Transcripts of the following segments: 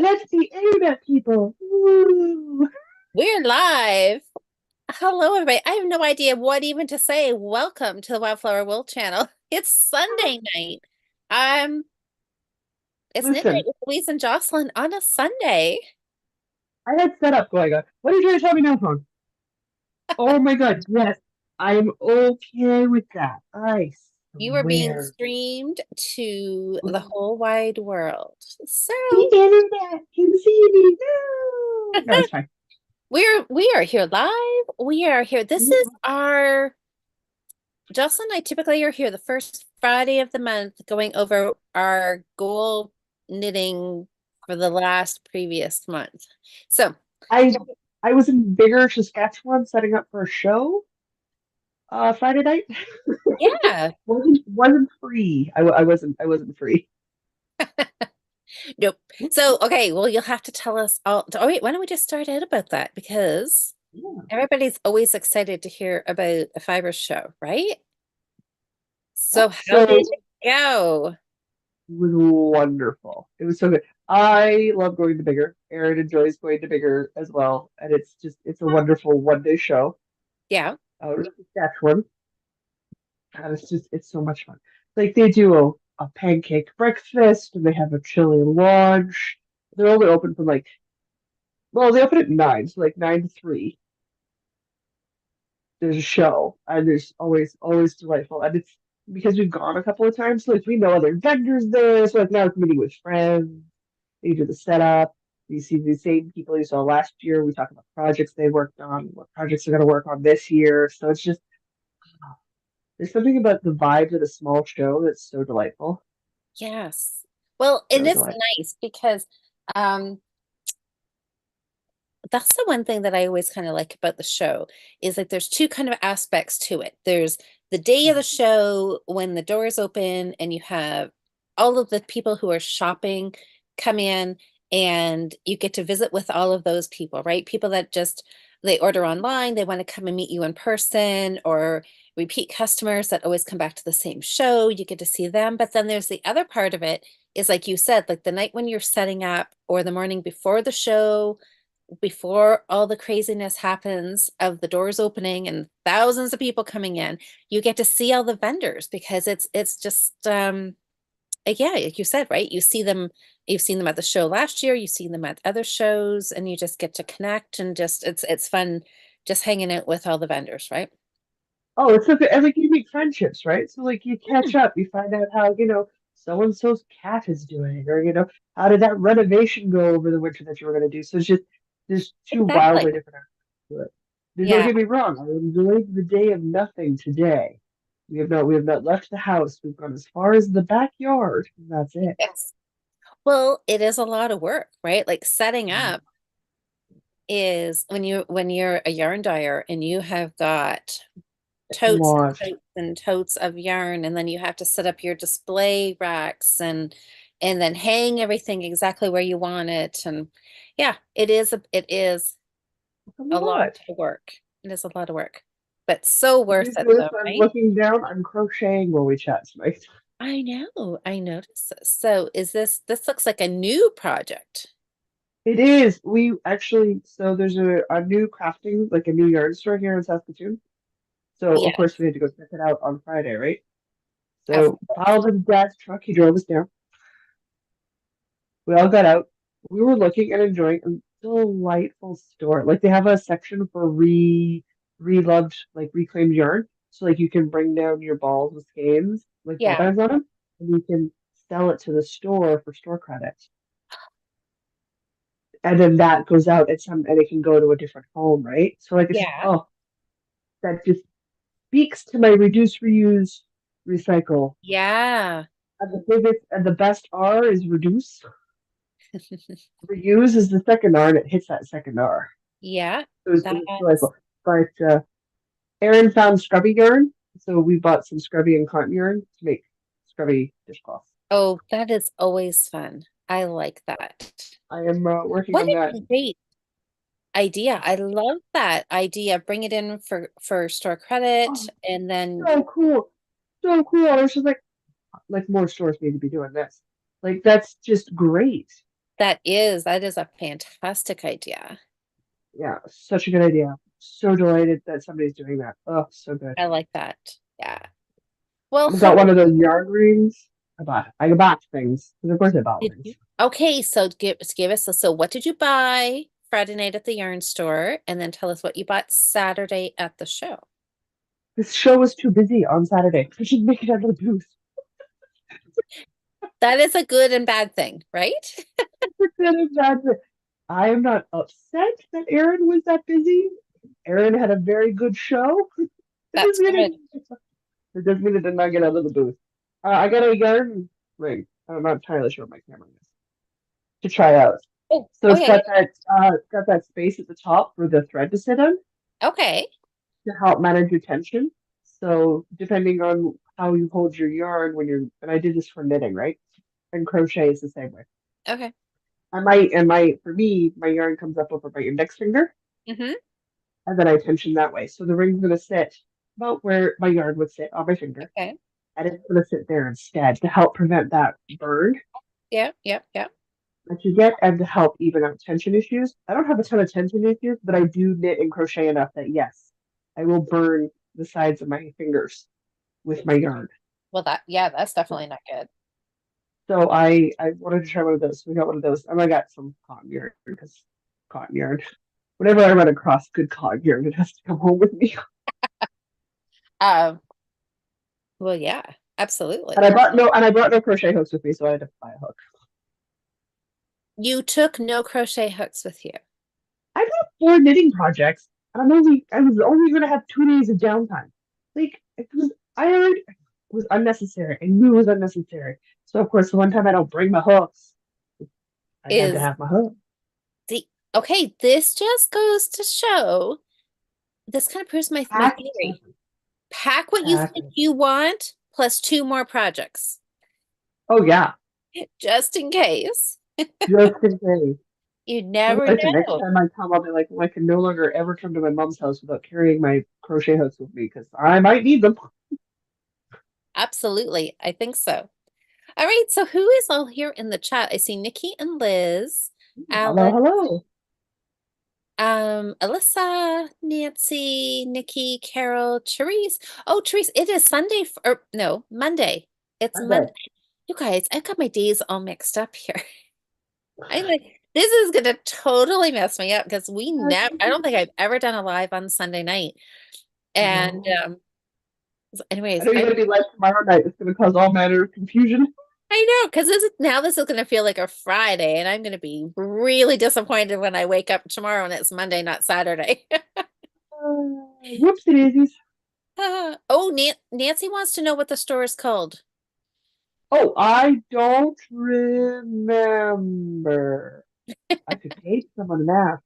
That's the internet, people. Woo. We're live. Hello, everybody. I have no idea what even to say. Welcome to the Wildflower World channel. It's Sunday night. Um, it's midnight Listen, with Louise and Jocelyn on a Sunday. I had setup going on. What are you trying to tell me now, phone? Oh my God, yes, I'm okay with that. I You are being swear. streamed to the whole wide world. So The internet can see me. Woo. No, it's fine. we are here live. We are here. This is our Jocelyn and I typically are here the first Friday of the month going over our goal knitting for the last previous month. So, I I was in bigger Saskatchewan setting up for a show Friday night. yeah, Wasn't free. I wasn't free. nope. So, okay, well, you'll have to tell us all. Oh, wait, why don't we just start out about that? Because Yeah. everybody's always excited to hear about a fiber show, right? So, Yep. how So did it go? it was wonderful. It was so good. I love going to bigger. Erin enjoys going to bigger as well. And it's a wonderful 1 day show Yeah, out in Saskatchewan. And it's so much fun. Like they do a pancake breakfast and they have a chili lunch. They're only open from well, they open at 9, so like 9 to 3. There's a show and there's always delightful. And it's because we've gone a couple of times, so like we know other vendors there. So like now it's meeting with friends. You do the setup. You see the same people you saw last year. We talk about projects they worked on, what projects they're going to work on this year. So it's just, there's something about the vibes of a small show that's so delightful. yes. Well, it So is delightful. nice because um that's the one thing that I always kind of like about the show is like there's two kind of aspects to it. There's the day of the show when the doors open and you have all of the people who are shopping come in and you get to visit with all of those people, right? People that just they order online, they want to come and meet you in person, or repeat customers that always come back to the same show. You get to see them. But then there's the other part of it is like you said, like the night when you're setting up or the morning before the show before all the craziness happens of the doors opening and thousands of people coming in, you get to see all the vendors because it's just yeah, like you said, right? You've seen them at the show last year, you've seen them at other shows, and you just get to connect and just it's fun just hanging out with all the vendors, right? Oh, it's so good. And like you make friendships, right? So like you catch Mm, up, you find out how, so and so's cat is doing, or how did that renovation go over the winter that you were going to do? So it's just there's two exactly. wildly different aspects to it. Don't Yeah. get me wrong, I enjoyed the day of nothing today. We have not left the house. We've gone as far as the backyard, and that's it. Yes. Well, it is a lot of work, right? Like setting Mm. up is when you're a yarn dyer and you have got It's a totes lot. and totes and totes of yarn, and then you have to set up your display racks and then hang everything exactly where you want it. And yeah, it is It's a a lot lot. of work. It is a lot of work, but so If worth you it notice, though, I'm right? looking down. I'm crocheting while we chat tonight. I know, I noticed this. So is this looks like a new project? It is. We actually, so there's a new crafting, like a new yarn store here in Saskatoon. So of Yeah, course we had to go check it out on Friday, right? of So course. piled in Dad's truck, he drove us down. We all got out. We were looking and enjoying a delightful store. Like they have a section for re-loved, like reclaimed yarn. So like you can bring down your balls with skeins, like ball Yeah, bands on them, and you can sell it to the store for store credit. And then that goes out and it can go to a different home, right? So like it's just yeah, oh, that just speaks to my reduce, reuse, recycle. yeah. And the biggest and the best R is reduce. Reuse is the second R, and it hits that second R. Yeah, It was that's delightful. But Erin found scrubby yarn, so we bought some scrubby and cotton yarn to make scrubby dishcloths. oh, that is always fun. I like that. I am working What on a that. great idea. I love that idea. Bring it in for store credit Oh, and then so cool, so cool. I was just like more stores need to be doing this. Like that's just great. That is a fantastic idea. Yeah, such a good idea. So delighted that somebody's doing that. Oh, so good. I like that. Yeah. Well, I've got how one of those yarn rings. I bought things. Because of course I bought did things. you? Okay, so give us so what did you buy Friday night at the yarn store? And then tell us what you bought Saturday at the show. This show was too busy on Saturday. I should make it out of the booth. That is a good and bad thing, right? I am not upset that Aaron was that busy. Aaron had a very good show. It That's doesn't mean good. it doesn't mean it did not get out of the booth. I got a yarn ring. I'm not entirely sure what my camera is to try out. Oh, So oh yeah, it's got that space at the top for the thread to sit on yeah. Okay. to help manage your tension. So depending on how you hold your yarn when you're, and I did this for knitting, right? And crochet is the same way. Okay. For me, my yarn comes up over my index finger, Mm-hmm. and then I tension that way. So the ring's gonna sit about where my yarn would sit on my finger, Okay. and it's gonna sit there instead to help prevent that burn Yeah, yeah, yeah. that you get and to help even out tension issues. I don't have a ton of tension issues, but I do knit and crochet enough that yes, I will burn the sides of my fingers with my yarn. Well, yeah, that's definitely not good. So I wanted to try one of those. We got one of those, and I got some cotton yarn because cotton yarn. Whenever I run across good cotton yarn, it has to come home with me. Um, well, yeah, absolutely. And I brought no crochet hooks with me, so I had to buy a hook. You took no crochet hooks with you. I got 4 knitting projects, and I was only going to have 2 days of downtime. Like I heard it was unnecessary. I knew it was unnecessary. So of course, the one time I don't bring my hooks, I had to Is have my hook. the Okay, this just goes to show this kind of proves my Pack, theory. Pack what you pack. think you want plus two more projects, Oh yeah, just in case. just in case. You never Like the next know. time I come, I'll be like, well, I can no longer ever come to my mom's house without carrying my crochet hooks with me because I might need them. Absolutely. I think so. All right. So who is all here in the chat? I see Nikki and Liz, Hello, Alex, hello. Alyssa, Nancy, Nikki, Carol, Therese. Oh, Therese, it is Sunday or no, Monday. It's Okay. Monday. You guys, I've got my days all mixed up here. I'm like, this is gonna totally mess me up because I don't think I've ever done a live on Sunday night. And No. I anyways, know you're going to be live tomorrow night. It's going to cause all manner of confusion. I know, because this is gonna feel like a Friday, and I'm gonna be really disappointed when I wake up tomorrow and it's Monday, not Saturday. Whoopsie daisies. Oh, Nancy wants to know what the store is called. Oh, I don't remember. I could pay someone to ask.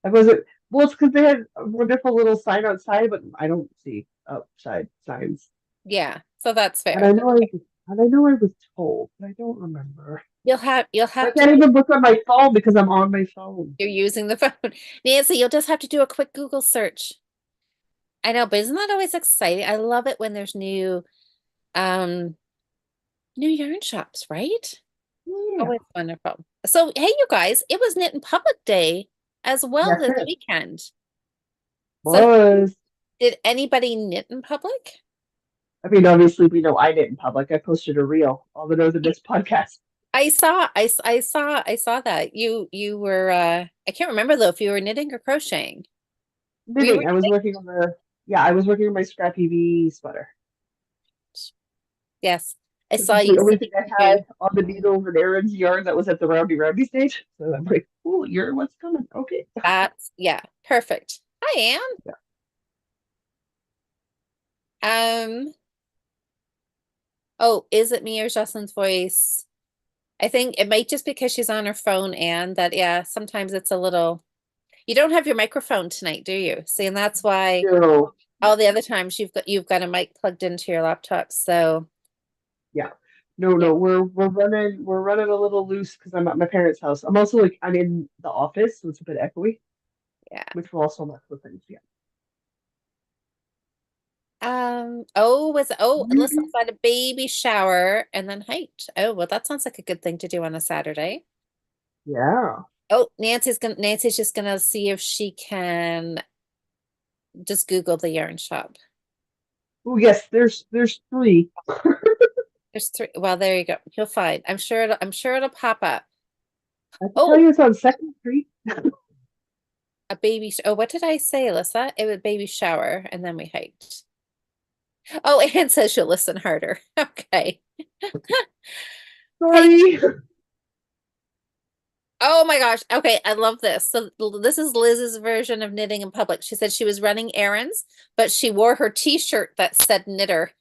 I wasn't. Well, it's because they had a wonderful little sign outside, but I don't see outside signs. Yeah, so that's And fair. I know I was told, but I don't remember. You'll I have to can't even look on my phone because I'm on my phone. you're using the phone. Nancy, you'll just have to do a quick Google search. I know, but isn't that always exciting? I love it when there's um new yarn shops, right? Yeah, Always wonderful. So, hey, you guys, it was Knit in Public Day as well yes, this it weekend. So, was. did anybody knit in public? I mean, obviously, we know I did in public. I posted a reel on the Northern Miss podcast. I saw that. You were I can't remember though if you were knitting or crocheting. Were you Knitting. I was working on my scrappy V sweater. Yes. I This saw is the you only thing sitting I to had on the needles and Aaron's yarn that was at the roundy roundy stage. So I'm like, cool, you're what's coming. Okay. that. Yeah, perfect. Hi, Yeah. Anne. Oh, is it me or Jocelyn's voice? I think it might just because she's on her phone and that yeah, sometimes it's a little you don't have your microphone tonight, do you? See, and that's why No. all the other times you've got a mic plugged into your laptop. So Yeah. No, yeah, no, we're running a little loose because I'm at my parents' house. I'm also like I'm in the office, so it's a bit echoey, yeah. which will also mess with things. Yeah. Alyssa Mhm. had a baby shower and then hiked. Oh, well, that sounds like a good thing to do on a Saturday. Yeah. Oh, Nancy's just gonna see if she can just Google the yarn shop. Oh yes, there's three. There's three. Well, there you go. You'll find. I'm sure it'll pop up. I can tell Oh, you it's on Second Street. a baby. Oh, what did I say, Alyssa? It was baby shower, and then we hiked. Oh, Anne says she'll listen harder. Okay. Hey, Sorry. oh my gosh. Okay, I love this. So this is Liz's version of knitting in public. She said she was running errands, but she wore her t-shirt that said knitter.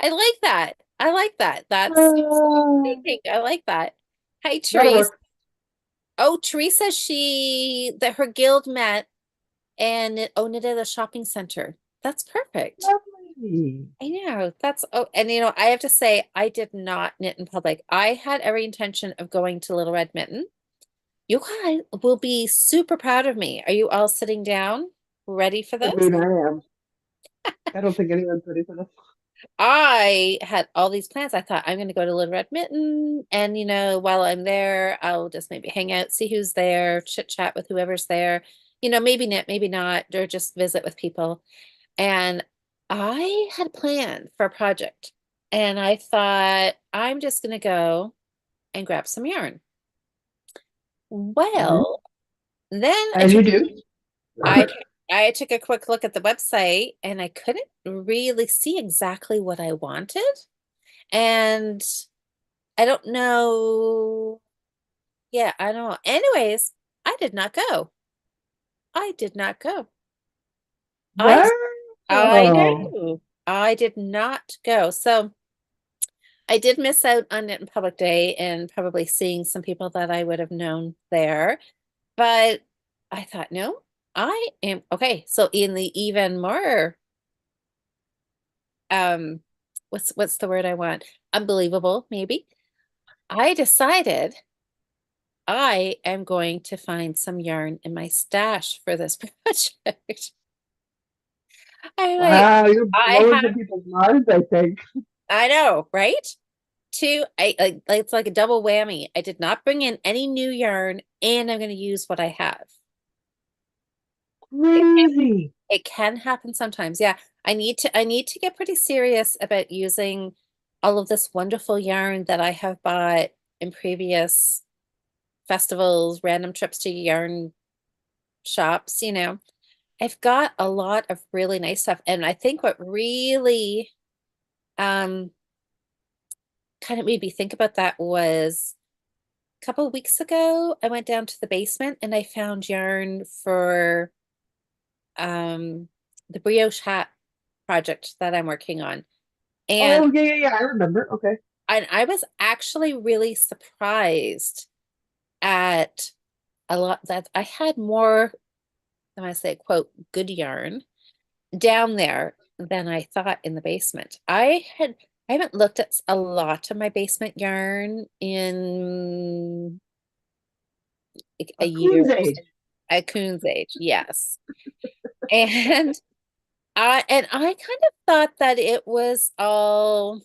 I like that. I like that. That's Uh, thinking. I like that. Hi, that'll Therese. work. Oh, Teresa, that her guild met and knitted at a shopping center. That's perfect. Lovely. I know. And I have to say, I did not knit in public. I had every intention of going to Little Red Mitten. You guys will be super proud of me. Are you all sitting down, ready for I this? mean, I am. I don't think anyone's ready for this. I had all these plans. I thought I'm going to go to Little Red Mitten, and while I'm there, I'll just maybe hang out, see who's there, chit chat with whoever's there. Maybe knit, maybe not, or just visit with people. And I had planned for a project, and I thought I'm just going to go and grab some yarn. Mhm. Well, then As you do. I I took a quick look at the website, and I couldn't really see exactly what I wanted. And I don't know. Yeah, I don't know. Anyways, I did not go. I did not go. I I Wow. know. I did not go. So I did miss out on Knit in Public Day and probably seeing some people that I would have known there. But I thought, no, I am okay. So in the even more um what's the word I want? Unbelievable, maybe. I decided I am going to find some yarn in my stash for this project. I'm like, Wow, you're I blowing have, some people's minds, I think. I know, right? Two, like it's like a double whammy. I did not bring in any new yarn, and I'm going to use what I have. It can, Crazy. it can happen sometimes. Yeah, I need to get pretty serious about using all of this wonderful yarn that I have bought in previous festivals, random trips to yarn shops. I've got a lot of really nice stuff. And I think what really um kind of made me think about that was a couple of weeks ago, I went down to the basement and I found yarn for um the brioche hat project that I'm working on. And Oh, yeah, yeah, yeah, I remember. Okay. I was actually really surprised at a lot that I had more, than I say, quote, good yarn down there than I thought in the basement. I haven't looked at a lot of my basement yarn in like a A year, coon's age. at Coon's age, yes. And I kind of thought that it was all,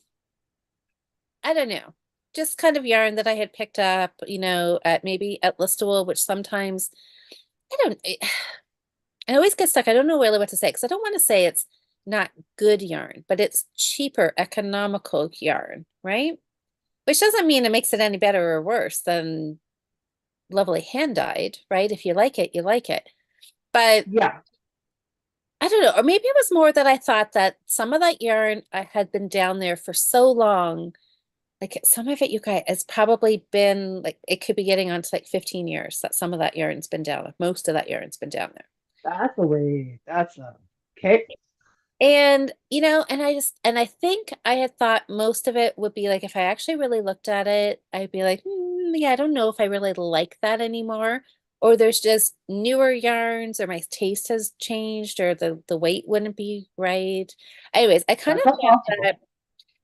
I don't know, just kind of yarn that I had picked up, at maybe at Listowel, which sometimes I don't I always get stuck. I don't know really what to say because I don't want to say it's not good yarn, but it's cheaper, economical yarn, right? Which doesn't mean it makes it any better or worse than lovely hand dyed, right? If you like it, you like it. But Yeah. I don't know, or maybe it was more that I thought that some of that yarn I had been down there for so long, like some of it, you guys, has probably been like it could be getting on to like 15 years that some of that yarn's been down there. Most of that yarn's been down there. That's a way. That's a okay. And I think I had thought most of it would be like if I actually really looked at it, I'd be like, yeah, I don't know if I really like that anymore. Or there's just newer yarns, or my taste has changed, or the weight wouldn't be right. Anyways, I kind That's of not thought possible. that,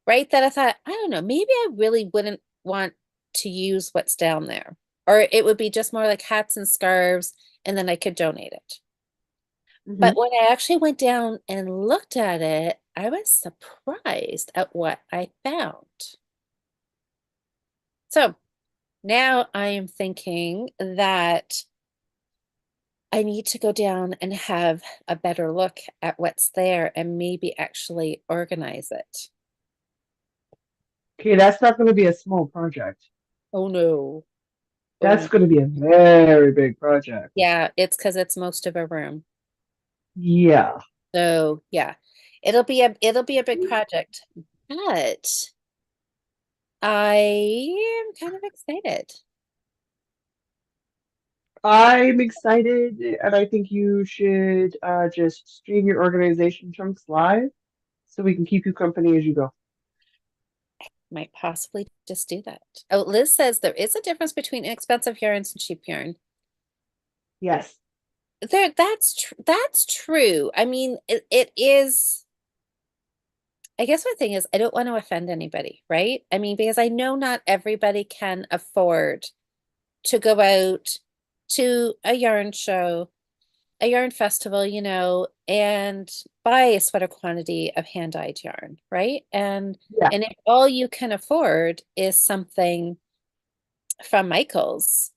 right, that I thought, I don't know, maybe I really wouldn't want to use what's down there. Or it would be just more like hats and scarves, and then I could donate it. Hmm. But when I actually went down and looked at it, I was surprised at what I found. So Now I am thinking that I need to go down and have a better look at what's there and maybe actually organize it. Okay, that's not going to be a small project. Oh no. Oh That's no. going to be a very big project. Yeah, it's because it's most of a room. Yeah. So yeah, it'll be a big project, but I am kind of excited. I'm excited, and I think you should just stream your organization chunks live so we can keep you company as you go. Might possibly just do that. Oh, Liz says there is a difference between inexpensive yarns and cheap yarn. Yes, That's true. I mean, it is. I guess my thing is I don't want to offend anybody, right? I mean, because I know not everybody can afford to go out to a yarn show, a yarn festival, and buy a sweater quantity of hand-dyed yarn, right? And yeah, and if all you can afford is something from Michael's,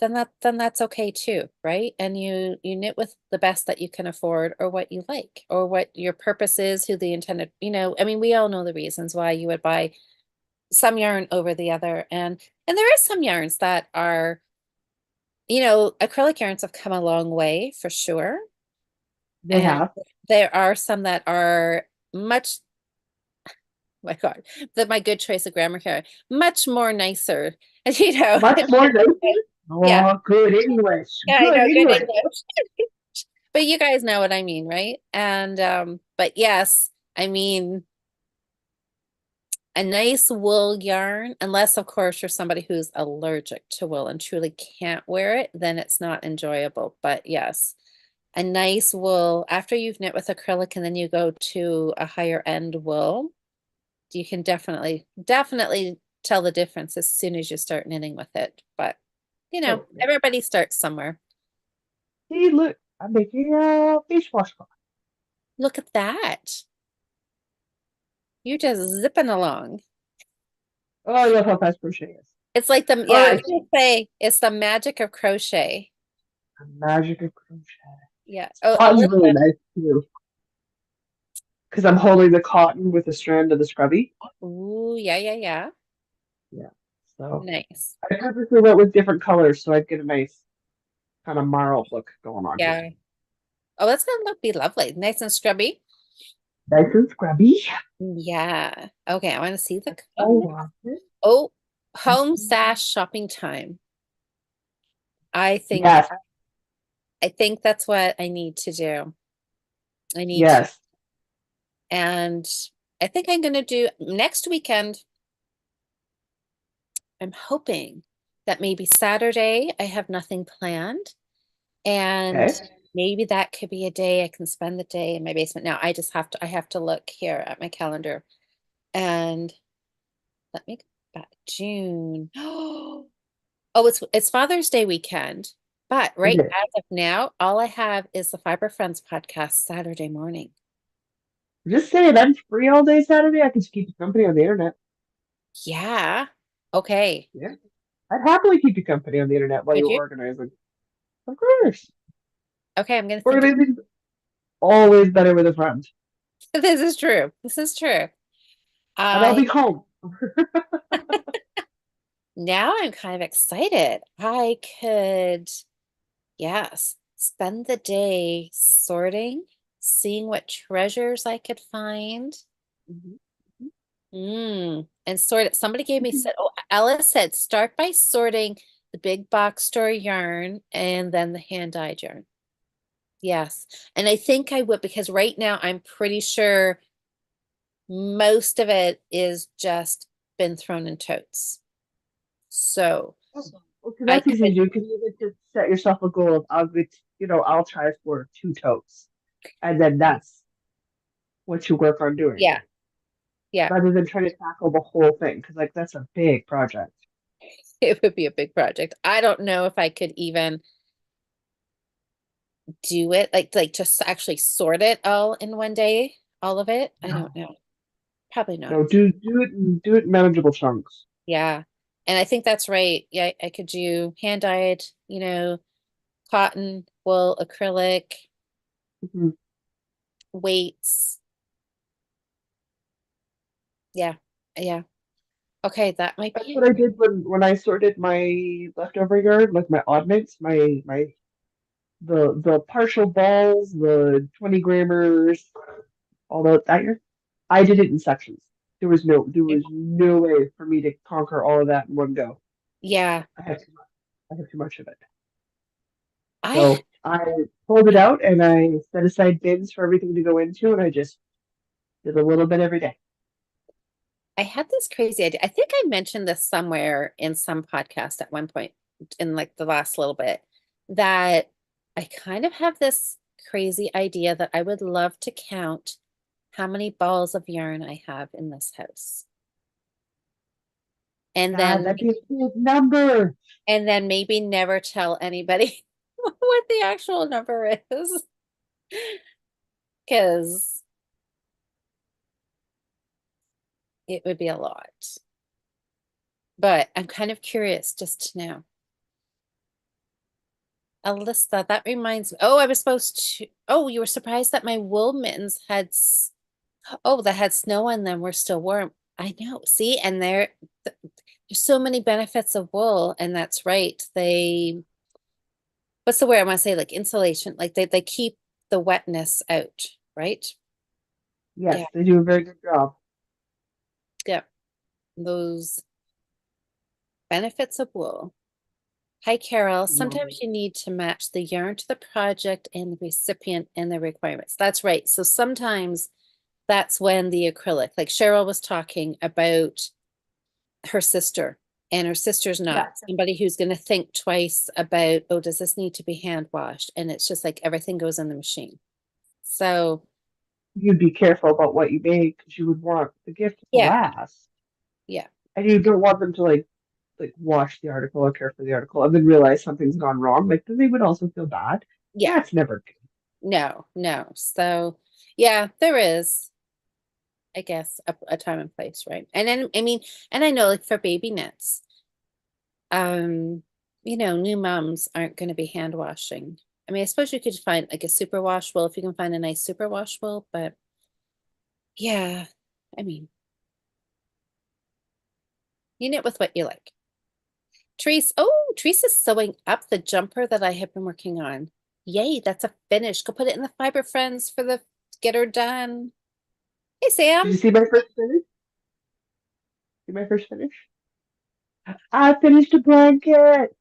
then that's okay too, right? And you knit with the best that you can afford or what you like or what your purpose is, who the intended, I mean, we all know the reasons why you would buy some yarn over the other. And there is some yarns that are, acrylic yarns have come a long way for sure. they And have there are some that are much, my God, that my good choice of grammar here, much more nicer, much more than yeah, oh, good English, yeah, I good know, good English. English. But you guys know what I mean, right? And but yes, I mean a nice wool yarn, unless of course you're somebody who's allergic to wool and truly can't wear it, then it's not enjoyable. But yes, a nice wool after you've knit with acrylic and then you go to a higher end wool, you can definitely tell the difference as soon as you start knitting with it. But Oh, yeah. everybody starts somewhere. See, look, I'm making a face washcloth. Look at that. You're just zipping along. Oh, I love how fast crochet is. It's like All I was right, gonna say it's the magic of crochet. the magic of crochet. Yeah. Oh, Cotton's really Alyssa. nice too, because I'm holding the cotton with a strand of the scrubby. Ooh, yeah, yeah, yeah. Yeah, so Nice. I purposely went with different colors so I'd get a nice kind of marl look going on here. Yeah. Oh, that's gonna be lovely. Nice and scrubby. Nice and scrubby. Yeah. Okay, I want to see the I oh, want it. oh, home stash shopping time. I think Yes, I think that's what I need to do. I need to, yes. and I think I'm gonna do next weekend. I'm hoping that maybe Saturday I have nothing planned. And Okay. maybe that could be a day I can spend the day in my basement. Now I have to look here at my calendar and let me go back June. Oh, it's Father's Day weekend. But It right is. as of now, all I have is the Fiber Friends podcast Saturday morning. Just saying, I'm free all day Saturday. I can just keep you company on the internet. Yeah. Okay. Yeah. I'd happily keep you company on the internet while Would you're you? organizing. Of course. Okay, I'm gonna think of Organizing's always better with a friend. this is true. This is true. And I'll I be home. Now I'm kind of excited. I could yes, spend the day sorting, seeing what treasures I could find. Mhm. And sort it. Somebody gave me said, oh, Alice said, start by sorting the big box store yarn and then the hand-dyed yarn. Yes. And I think I would because right now I'm pretty sure most of it is just been thrown in totes. So Okay, I that's easy to could, do because you get to set yourself a goal of I'll try for 2 totes. And then that's what you work on doing. yeah, yeah, Rather than trying to tackle the whole thing. Because like that's a big project. it would be a big project. I don't know if I could even do it like just actually sort it all in one day, all of it. I don't No. know. Probably not. No, do it in manageable chunks. Yeah. And I think that's right. Yeah, I could do hand dyed, cotton, wool, acrylic, Mhm. weights. Yeah. Yeah. Okay, that might That's be what I it. did when I sorted my leftover yard, like my oddments, my the partial balls, the 20 grammars, all that year. I did it in sections. There was no way for me to conquer all of that in one go. Yeah. I have too much. I have too much of it. I So I pulled it out and I set aside bins for everything to go into, and I just did a little bit every day. I had this crazy idea. I think I mentioned this somewhere in some podcast at one point in like the last little bit that I kind of have this crazy idea that I would love to count how many balls of yarn I have in this house. And God, then that'd be a big number. and then maybe never tell anybody what the actual number is. Because it would be a lot. But I'm kind of curious just to know. Alyssa, that reminds me. Oh, I was supposed to. Oh, you were surprised that my wool mittens oh, that had snow on them were still warm. I know. See, and there's so many benefits of wool, and that's right. What's the word I want to say? Like insulation, like they keep the wetness out, right? Yeah, Yes, they do a very good job. yeah. Those benefits of wool. Hi, Carol. Love Sometimes you need to match the yarn to the project and the recipient and the requirements. That's right. So sometimes that's when the acrylic, like Cheryl was talking about her sister, and her sister's Yeah, not somebody who's going to think twice about, oh, does this need to be hand washed? And it's just like everything goes in the machine. So, you'd be careful about what you make because you would want the gift to yeah, last, yeah, and you don't want them to like watch the article or care for the article and then realize something's gone wrong. Like then they would also feel bad. yeah. That's never good. No, no. So, yeah, there is, I guess, a time and place, right? And then, I mean, and I know like for baby knits, um, new moms aren't going to be hand washing. I mean, I suppose you could find like a superwash wool if you can find a nice superwash wool, but yeah, I mean, you knit with what you like. Teresa's sewing up the jumper that I have been working on. Yay, that's a finish. Go put it in the Fiber Friends for the get her done. Hey, Did Sam, you see my first finish? See my first finish? I finished a blanket.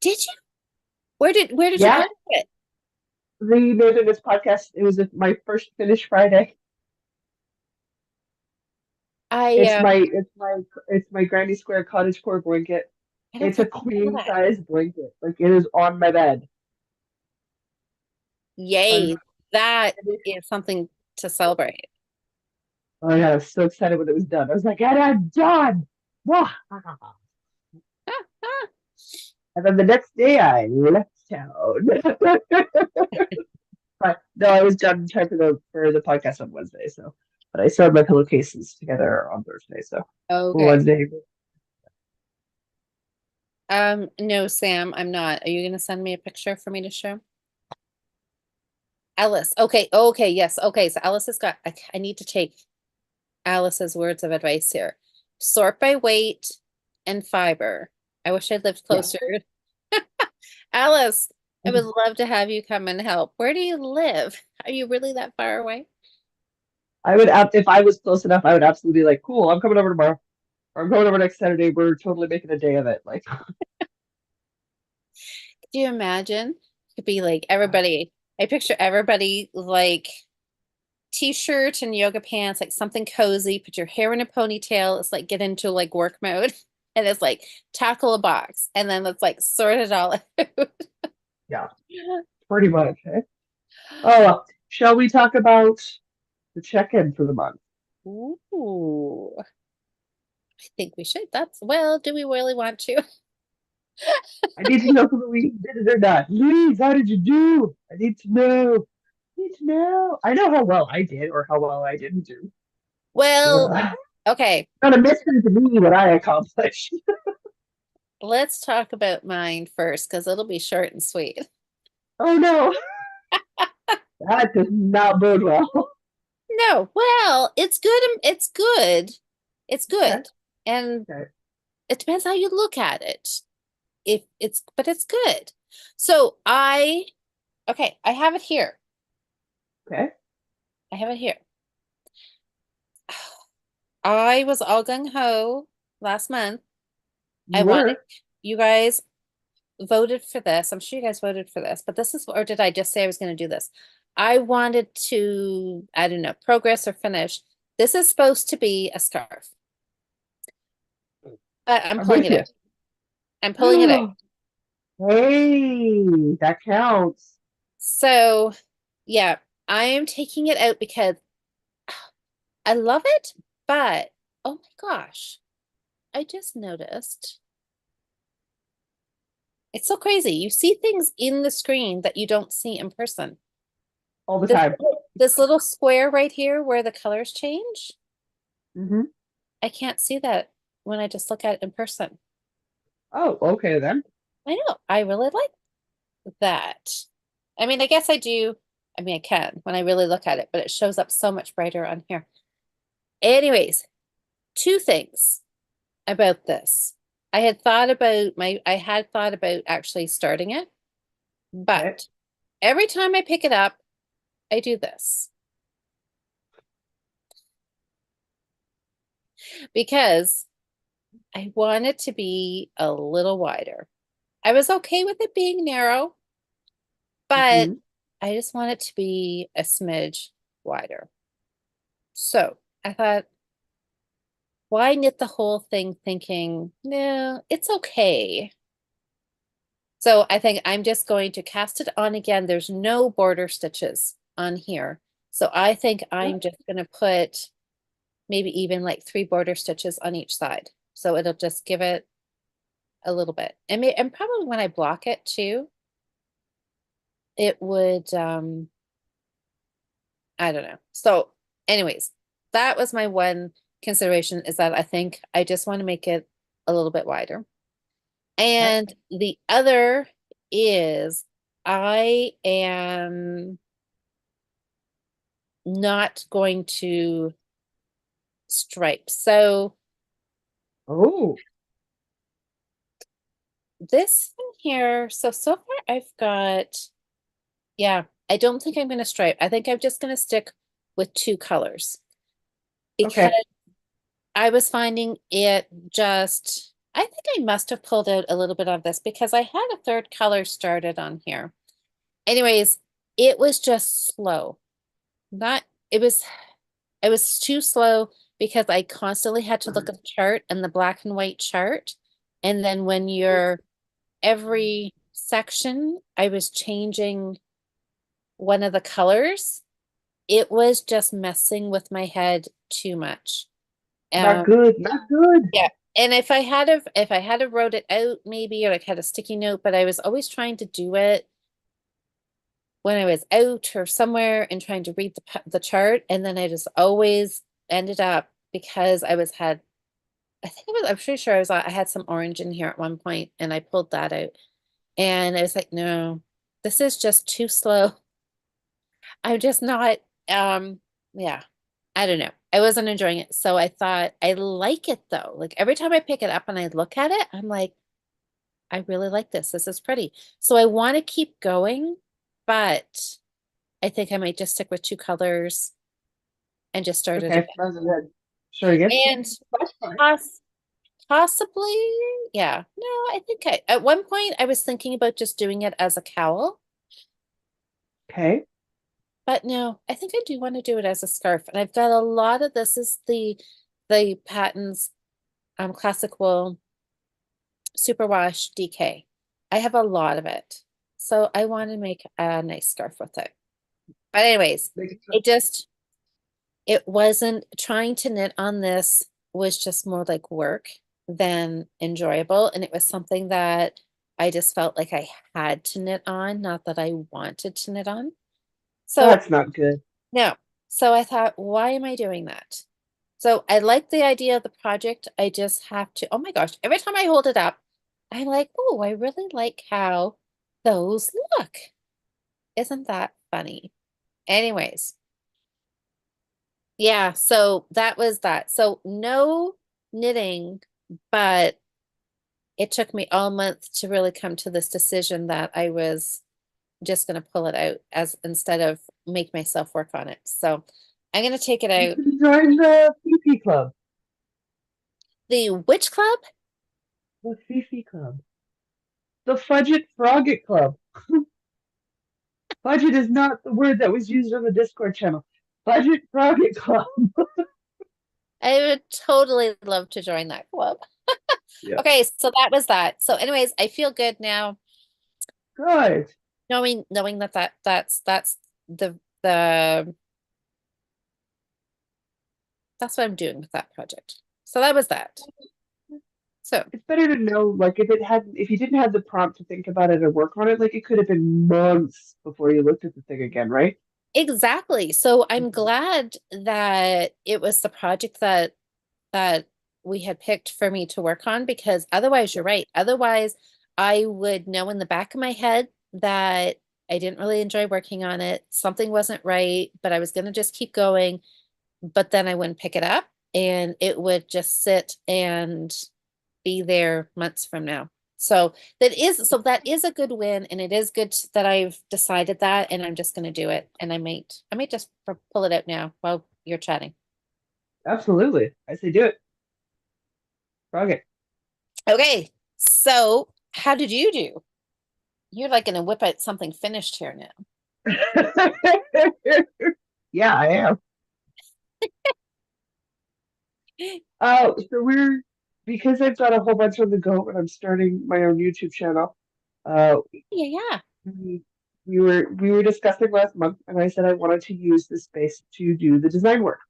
did you? Where did you Yeah, put it? the Northerners podcast. It was my first finish Friday. I It's my Granny Square cottage core blanket. I don't It's a think I know queen that. size blanket. Like it is on my bed. I'm Yay, that finished. is something to celebrate. Oh my God, I was so excited when it was done. I was like, and I'm done. Wah! And then the next day I left town. But no, I was done in time for the podcast on Wednesday. So, but I sewed my pillowcases together on Thursday. So Okay. Wednesday. No, Sam, I'm not. Are you gonna send me a picture for me to show? Alice. Okay, okay, yes. Okay, so Alice has got I need to take Alice's words of advice here. Sort by weight and fiber. I wish I'd lived Yeah. closer. Alice, I would love to have you come and help. Where do you live? Are you really that far away? I would if I was close enough, I would absolutely be like, cool, I'm coming over tomorrow. Or I'm going over next Saturday. We're totally making a day of it. Like, Do you imagine? It could be like everybody. I picture everybody like t-shirt and yoga pants, like something cozy, put your hair in a ponytail. It's like get into like work mode. And it's like tackle a box. And then let's like sort it all out. yeah, pretty much. Eh? Oh, shall we talk about the check-in for the month? Ooh, I think we should. Well, do we really want to? I need to know if Louise did it or not. Louise, how did you do? I need to know. I need to know. I know how well I did or how well I didn't do. Well, Ugh. okay. Not a mystery to me what I accomplished. let's talk about mine first because it'll be short and sweet. Oh no, that does not bode well. No, well, it's good. It's good. It's Okay, good. And okay, it depends how you look at it. If it's, but it's good. So okay, I have it here. okay. I have it here. I was all gung ho last month. I You wanted were. you guys voted for this. I'm sure you guys voted for this, but this is, or did I just say I was going to do this? I wanted to, I don't know, progress or finish. This is supposed to be a scarf, but I'm I'm pulling with it you. out. I'm pulling it out. Hey, that counts. So, yeah, I am taking it out because I love it, but oh my gosh, I just noticed. It's so crazy. You see things in the screen that you don't see in person. All the This time. this little square right here where the colors change, Hmm. I can't see that when I just look at it in person. Oh, okay then. I know. I really like that. I mean, I guess I do. I mean, I can when I really look at it, but it shows up so much brighter on here. Anyways, two things about this. I had thought about actually starting it, Okay. but every time I pick it up, I do this because I want it to be a little wider. I was okay with it being narrow, but Hmm. I just want it to be a smidge wider. So I thought, why knit the whole thing thinking, no, it's okay. So I think I'm just going to cast it on again. There's no border stitches on here. So I think I'm just going to put maybe even like 3 border stitches on each side. So it'll just give it a little bit. And probably when I block it too, it would, I don't know. So anyways, that was my one consideration is that I think I just want to make it a little bit wider. Okay. And the other is I am not going to stripe. So Oh, this one here, so far I've got, yeah, I don't think I'm going to stripe. I think I'm just going to stick with 2 colors because okay. I was finding it just, I think I must have pulled out a little bit of this because I had a third color started on here. Anyways, it was just slow. Not, it was, it was too slow because I constantly had to look at the chart and the black and white chart. And then when you're every section, I was changing one of the colors. It was just messing with my head too much. Not Um, good. Not good. yeah. And if I had to wrote it out maybe or like had a sticky note, but I was always trying to do it when I was out or somewhere and trying to read the chart, and then I just always ended up because I think it was I'm pretty sure I had some orange in here at one point and I pulled that out and I was like, no, this is just too slow. I'm just not yeah, I don't know. I wasn't enjoying it. So I thought I like it though. Like every time I pick it up and I look at it, I'm like, I really like this. This is pretty. So I want to keep going, but I think I might just stick with 2 colors and just start it Okay, again. that's good. Sure again. And That's fine. poss possibly, yeah. No, I think at one point I was thinking about just doing it as a cowl, Okay. but no, I think I do want to do it as a scarf. And I've got a lot of this is the Patton's classic wool superwash DK. I have a lot of it. So I want to make a nice scarf with it. But anyways, Make it so. it just it wasn't trying to knit on this was just more like work than enjoyable. And it was something that I just felt like I had to knit on, not that I wanted to knit on. So That's not good. no. So I thought, why am I doing that? So I like the idea of the project. I just have to, oh my gosh, every time I hold it up, I'm like, oh, I really like how those look. Isn't that funny? Anyways, yeah, so that was that. So no knitting, but it took me all month to really come to this decision that I was just going to pull it out as instead of make myself work on it. So I'm going to take it You out. should join the Fifi Club. The Witch Club? The Fifi Club. The Fudget Frogget Club. Budget is not the word that was used on the Discord channel. Budget Frogget Club. I would totally love to join that club. Yeah. Okay, so that was that. So anyways, I feel good now Good. knowing that that's the that's what I'm doing with that project. So that was that. So It's better to know, like, if you didn't have the prompt to think about it or work on it, like, it could have been months before you looked at the thing again, right? exactly. So I'm Mhm. glad that it was the project that we had picked for me to work on because otherwise you're right. Otherwise, I would know in the back of my head that I didn't really enjoy working on it. Something wasn't right, but I was going to just keep going, but then I wouldn't pick it up and it would just sit and be there months from now. So that is a good win and it is good that I've decided that and I'm just going to do it and I might just pull it out now while you're chatting. Absolutely. I say do it. Frogget. Okay. So, how did you do? You're like going to whip out something finished here now. Yeah, I am. So because I've got a whole bunch on the go and I'm starting my own YouTube channel. Uh, Yeah, yeah. we, we were discussing last month, and I said I wanted to use this space to do the design work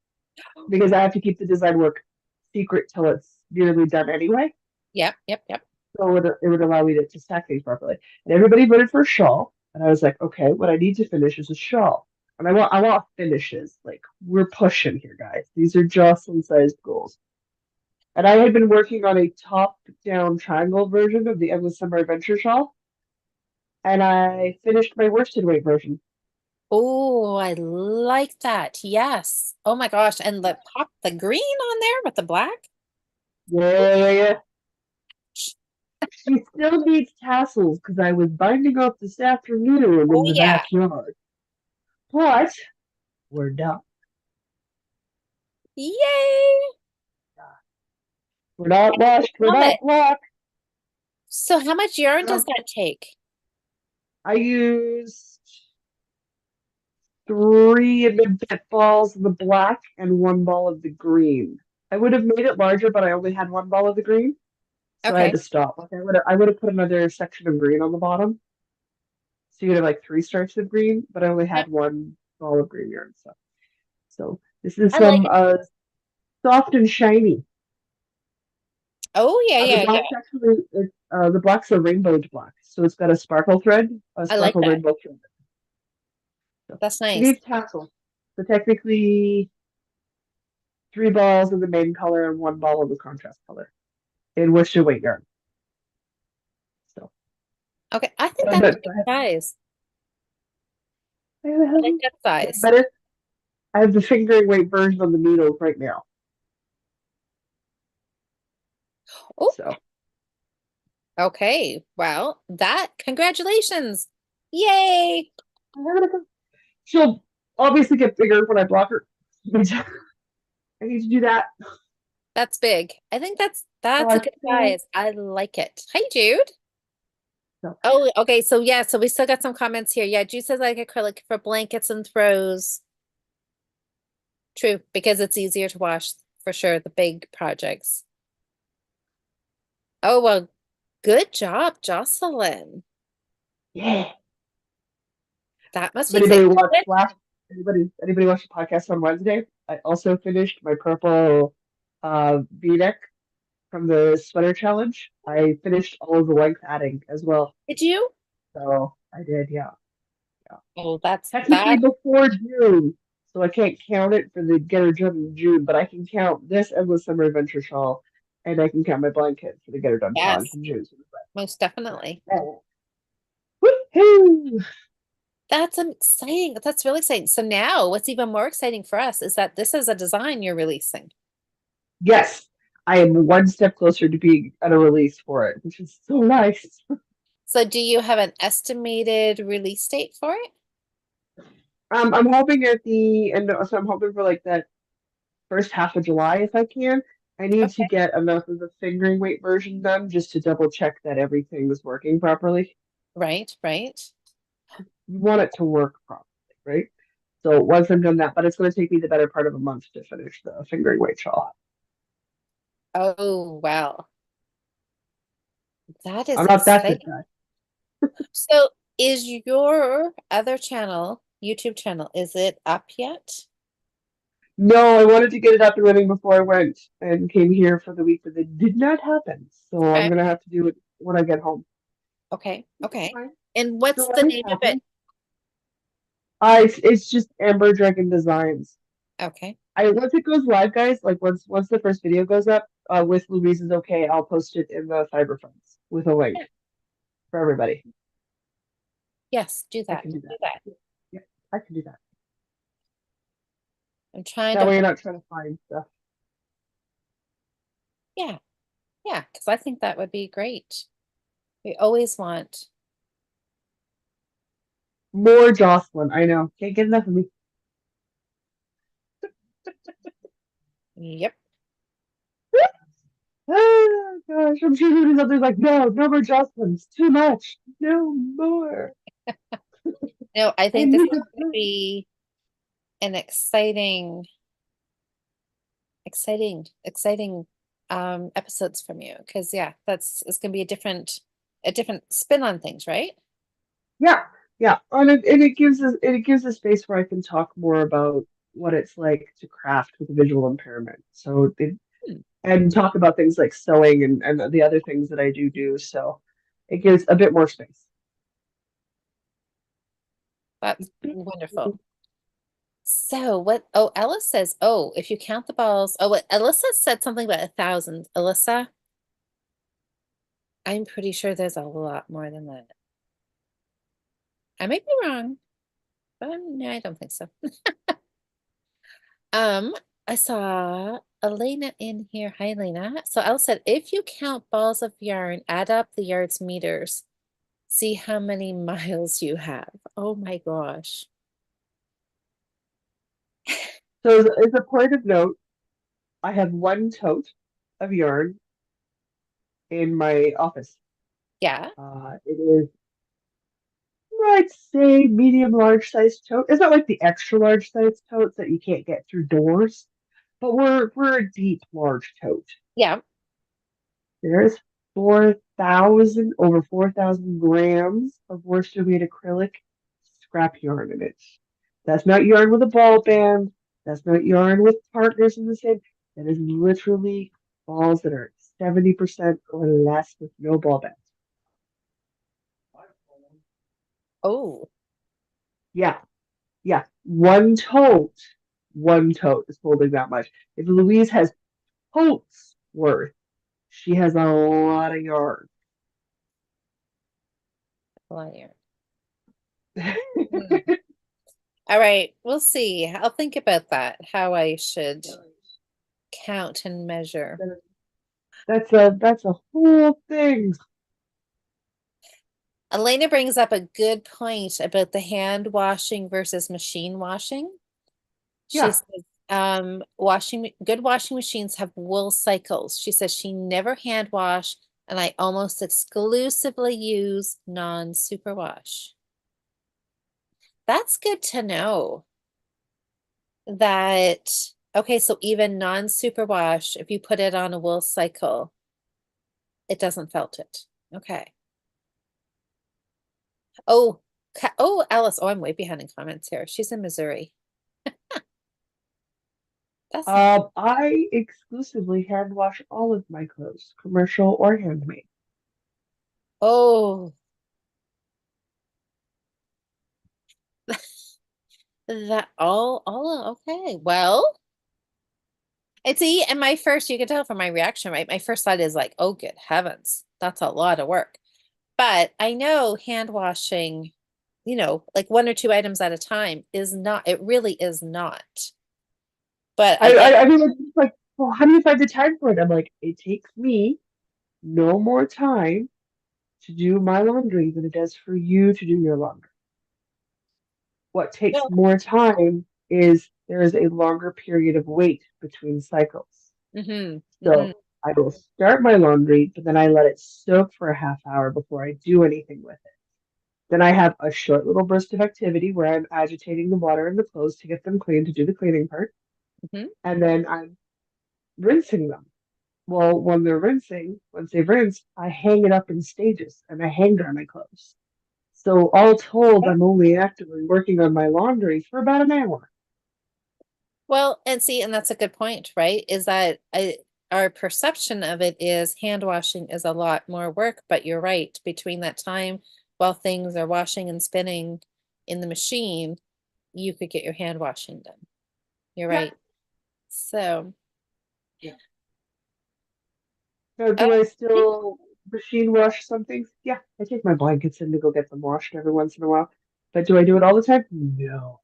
because I have to keep the design work secret till it's nearly done anyway. Yep, yep, yep. So it would allow me to stack things properly. And everybody voted for a shawl, and I was like, okay, what I need to finish is a shawl. And I want finishes. Like we're pushing here, guys. These are Jocelyn sized goals. And I had been working on a top-down triangle version of the Endless Summer Adventure shawl, and I finished my worsted weight version. Oh, I like that. Yes. Oh my gosh. And Yeah, the green on there with the black. yeah, yeah, yeah. She still needs tassels because I was binding off this afternoon Oh in the yeah. backyard. But we're done. Yay. We're not washed. We're Love it. not black. So how much yarn does No, that take? I used three and a bit balls of the black and one ball of the green. I would have made it larger, but I only had one ball of the green, so I had Okay. to stop. Like I would have put another section of green on the bottom, so you'd have like three stripes of green, but I only Yep. had one ball of green yarn. So this is I like some it. soft and shiny. Oh yeah, The yeah, yeah. black's actually the black's a rainbowed black, so it's got a sparkle thread, a I like sparkle that. rainbow thread. So That's she nice. needs tassels. So technically, three balls of the main color and one ball of the contrast color in worsted weight yarn. So, Okay. I think but, that's but a good size. I I like that have size. better. I have the fingering weight version on the needles right now. Oh, So okay. Well, congratulations. Yay. she'll obviously get bigger when I block her. I need to do that. That's big. I think that's So that's I a good think size. I like it. Hi, Jude. so. Oh, okay. So yeah, so we still got some comments here. Yeah, Jude says like acrylic for blankets and throws. True, because it's easier to wash for sure, the big projects. Oh, well, good job, Jocelyn. Yeah. That must If be anybody exciting. watched last anybody watched the podcast on Wednesday, I also finished my purple V-neck from the sweater challenge. I finished all of the length adding as well. Did you? So I did, yeah. Yeah. Oh, that's Technically that. before June, so I can't count it for the Get Her Done in June, but I can count this Endless Summer Adventure shawl and I can count my blankets and get her done Yes, drawing some shoes. most definitely. Woohoo! That's exciting. That's really exciting. So now what's even more exciting for us is that this is a design you're releasing. Yes, I am one step closer to being at a release for it, which is so nice. So do you have an estimated release date for it? I'm hoping at the end, so I'm hoping for like that first half of July if I can. I need to Okay. get enough of the fingering weight version done just to double check that everything is working properly. Right, right. You want it to work properly, right? So once I'm done that, but it's going to take me the better part of a month to finish the fingering weight shawl. Oh, wow. That is I'm not that good, exciting. guy. So is your other channel, YouTube channel, is it up yet? No, I wanted to get it up and running before I went and came here for the week, but it did not happen. So I'm Okay, gonna have to do it when I get home. okay, It's okay. fine. And what's So the life name of it? happens. It's just Amber Dragon Designs. Okay. I once it goes live, guys, like once the first video goes up, with Louise is okay, I'll post it in the Cyber Friends with a link Yeah. for everybody. Yes, do I that. can do Do that. that. Yeah, I can do that. I'm trying That to way you're hold. not trying to find stuff. Yeah, yeah, because I think that would be great. We always want. More Jocelyn, I know. Can't get enough of me. Yep. Oh gosh, I'm sure there's others like, no, no more Jocelyn's. Too much. No more. No, I I think this is need going to the be an exciting episodes from you because yeah, that's it's gonna be a different spin on things, right? Yeah, yeah. And it gives a space where I can talk more about what it's like to craft with a visual impairment. Hmm, And talk about things like sewing and the other things that I do. So it gives a bit more space. that's wonderful. So what, oh, Ellis says, oh, if you count the balls, oh, what Alyssa said something about 1,000. Alyssa, I'm pretty sure there's a lot more than that. I might be wrong, but no, I don't think so. Um, I saw Elena in here. Hi, Elena. So Elle said, if you count balls of yarn, add up the yards meters, see how many miles you have. Oh my gosh. So as a point of note, I have one tote of yarn in my office. Yeah, It is, I'd say, medium large size tote. It's not like the extra large size totes that you can't get through doors, but we're a deep large tote. yeah. There's 4,000 over 4,000 grams of worsted weight acrylic scrap yarn in it. That's not yarn with a ball band. That's not yarn with partners in the same. That is literally balls that are 70% or less with no ball bands. Oh, Yeah, yeah. One tote is holding that much. If Louise has totes worth, she has a lot of yarn. liar. Hmm. All right, we'll see. I'll think about that, how I should count and measure. That's a whole thing. Elena brings up a good point about the hand washing versus machine washing. She Yeah. says, good washing machines have wool cycles. She says she never hand wash, and I almost exclusively use non-superwash. That's good to know that, okay, so even non-superwash, if you put it on a wool cycle, it doesn't felt it. Okay. Oh, oh, Alice. Oh, I'm way behind in comments here. She's in Missouri. That's not. I exclusively hand wash all of my clothes, commercial or handmade. Oh, that all okay. Well, And see, and my first, you can tell from my reaction, right? My first thought is like, oh, good heavens, that's a lot of work. But I know hand washing, like one or two items at a time is not, it really is not. But again, I mean, it's like, well, how do you find the time for it? I'm like, it takes me no more time to do my laundry than it does for you to do your laundry. What takes well, more time is there is a longer period of wait between cycles. hmm So I will start my laundry, but then I let it soak for a half hour before I do anything with it. Then I have a short little burst of activity where I'm agitating the water and the clothes to get them clean to do the cleaning part. hmm And then I'm rinsing them. Well, when they're rinsing, once they've rinsed, I hang it up in stages and I hang dry my clothes. So all told, I'm only actively working on my laundry for about an hour. Well, and see, and that's a good point, right? Is that our perception of it is hand washing is a lot more work, but you're right. Between that time while things are washing and spinning in the machine, you could get your hand washing done. You're Yeah. right. So, Yeah. So uh, do I still machine wash some things? Yeah, I take my blankets in to go get them washed every once in a while. But do I do it all the time? No.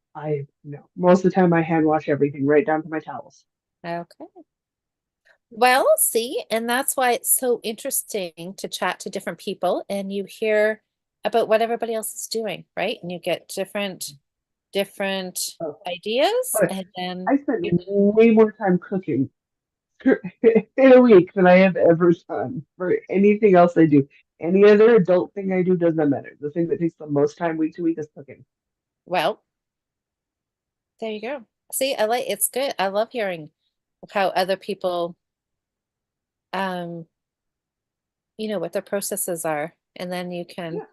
No. Most of the time I hand wash everything right down to my towels. okay. Well, see, and that's why it's so interesting to chat to different people and you hear about what everybody else is doing, right? And you get different Oh, ideas but and then I spend you way more time cooking in a week than I have ever done for anything else I do. Any other adult thing I do does not matter. The thing that takes the most time week to week is cooking. well, there you go. See, I like it's good. I love hearing how other people um what their processes are. And then you can Yeah,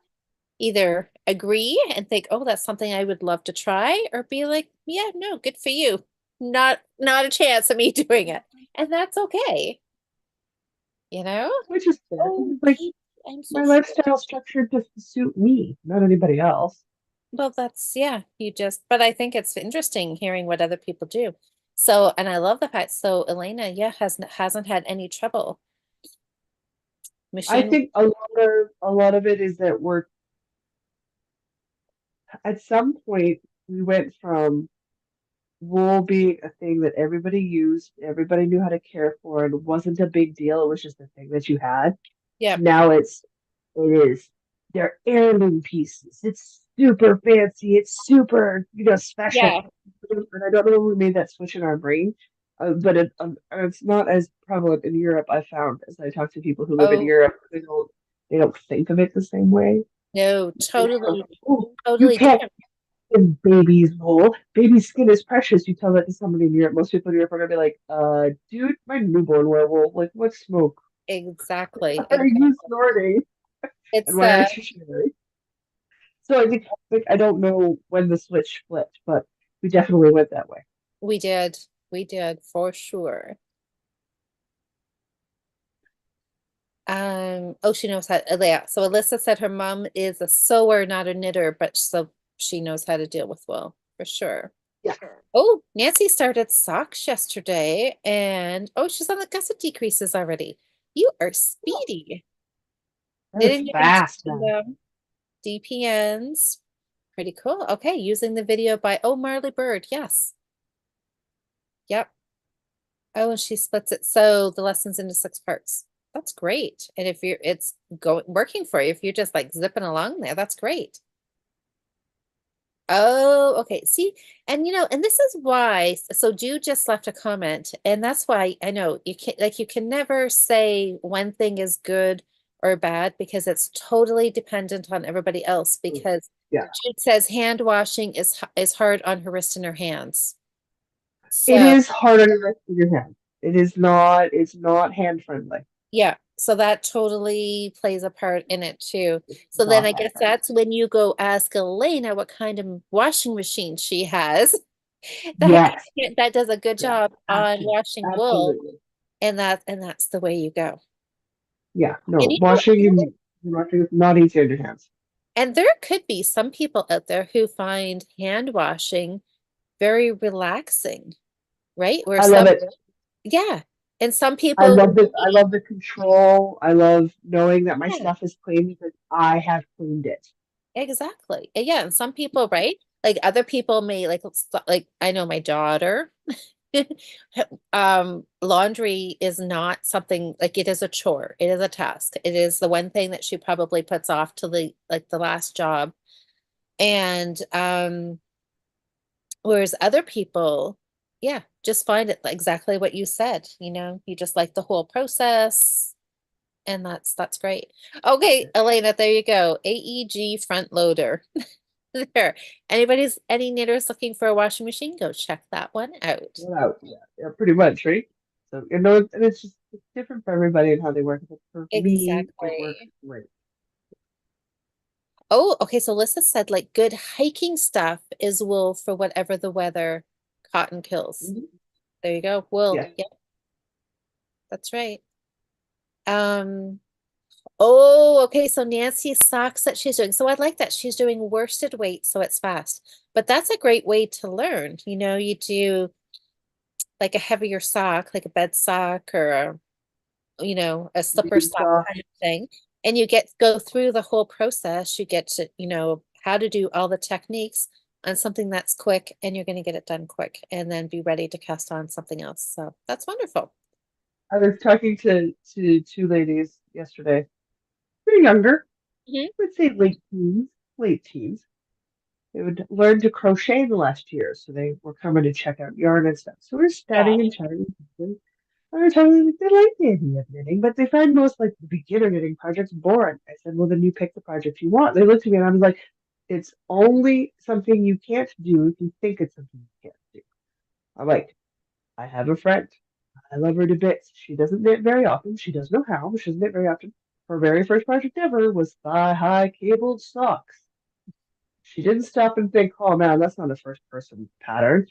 either agree and think, oh, that's something I would love to try, or be like, yeah, no, good for you. Not a chance of me doing it. And that's okay, you know? which is fair. Oh, It's like Pete, I'm so my sorry. lifestyle structured to suit me, not anybody else. Well, that's yeah, but I think it's interesting hearing what other people do. So, and I love the fact, so Elena, yeah, hasn't had any trouble I machine. think a lot of it is that we're at some point we went from wool being a thing that everybody used, everybody knew how to care for, and wasn't a big deal. It was just a thing that you had. Yeah, To now it is they're heirloom pieces. It's super fancy. It's super, yeah. special. And I don't know who made that switch in our brain, but it's not as prevalent in Europe. I found as I talk to people who live in Oh, Europe, they don't think of it the same way. no, They don't, totally, oh, you totally can't different. give babies wool. Baby skin is precious. You tell that to somebody in Europe. Most people in Europe are gonna be like, dude, my newborn wear wool. Like, what smoke Exactly, are you exactly. snorting? And It's why aren't you sharing? So I think, like, I don't know when the switch flipped, but we definitely went that way. we did. We did for sure. Oh, she knows how, yeah. So Alyssa said her mom is a sewer, not a knitter, but so she knows how to deal with wool for sure. Yeah, Oh, Nancy started socks yesterday and oh, she's on the gusset decreases already. You are speedy. that was Knitting your fast, man. DPNs. Pretty cool. Okay, using the video by oh Marley Bird. Yes. Yep. Oh, and she splits it so the lesson's into 6 parts. That's great. And if it's going working for you, if you're just like zipping along there, that's great. Oh, okay. See, and and this is why, so Jude just left a comment, and that's why I know you can never say one thing is good or bad because it's totally dependent on everybody else. Because Yeah, Jude says hand washing is hard on her wrist and her hands. it So is hard on the rest of your hand. It is not. It's not hand friendly. yeah, so that totally plays a part in it too. It's So then not I hand guess friendly. that's when you go ask Elena what kind of washing machine she has. That Yes. that does a good Yeah. job on Absolutely. washing wool, Absolutely. and that's the way you go. Yeah. And No, washing is not easy on your hands. and there could be some people out there who find hand washing very relaxing, right? Where I love some it. Yeah. And some I people love the I love the control. I love knowing that my yeah, stuff is clean because I have cleaned it. exactly. Yeah, and some people, right? Like other people may like I know my daughter. Laundry is not something like it is a chore. It is a task. It is the one thing that she probably puts off to the last job. And whereas other people, yeah, just find it exactly what you said, you just like the whole process, and that's great. Okay, Elena, there you go. AEG front loader. There. Any knitters looking for a washing machine, go check that one out. Well, yeah, yeah, pretty much, right? So you know, and it's just it's different for everybody and how they work. But for me, it works Exactly. great. Oh, okay. So Lissa said like good hiking stuff is wool for whatever the weather, cotton kills. Mhm. There you go. Wool. Yeah, Yep, that's right. Um, oh, okay. So Nancy's socks that she's doing. So I like that. She's doing worsted weight, so it's fast. But that's a great way to learn. You do like a heavier sock, like a bed sock or a slipper bean sock stalk. kind of thing. And you go through the whole process. You get to, how to do all the techniques on something that's quick, and you're going to get it done quick and then be ready to cast on something else. So that's wonderful. I was talking to two ladies yesterday. They're younger. Mhm. I would say late teens, late teens. They would learn to crochet in the last year, so they were coming to check out yarn and stuff. So we're Yeah. chatting and chatting. And they're telling me they like the idea of knitting, but they find most like the beginner knitting projects boring. I said, well, then you pick the project you want. They looked at me and I was like, it's only something you can't do if you think it's something you can't do. I'm like, I have a friend. I love her to bits. She doesn't knit very often. She does know how, but she doesn't knit very often. Her very first project ever was thigh-high cabled socks. She didn't stop and think, oh man, that's not a first person pattern.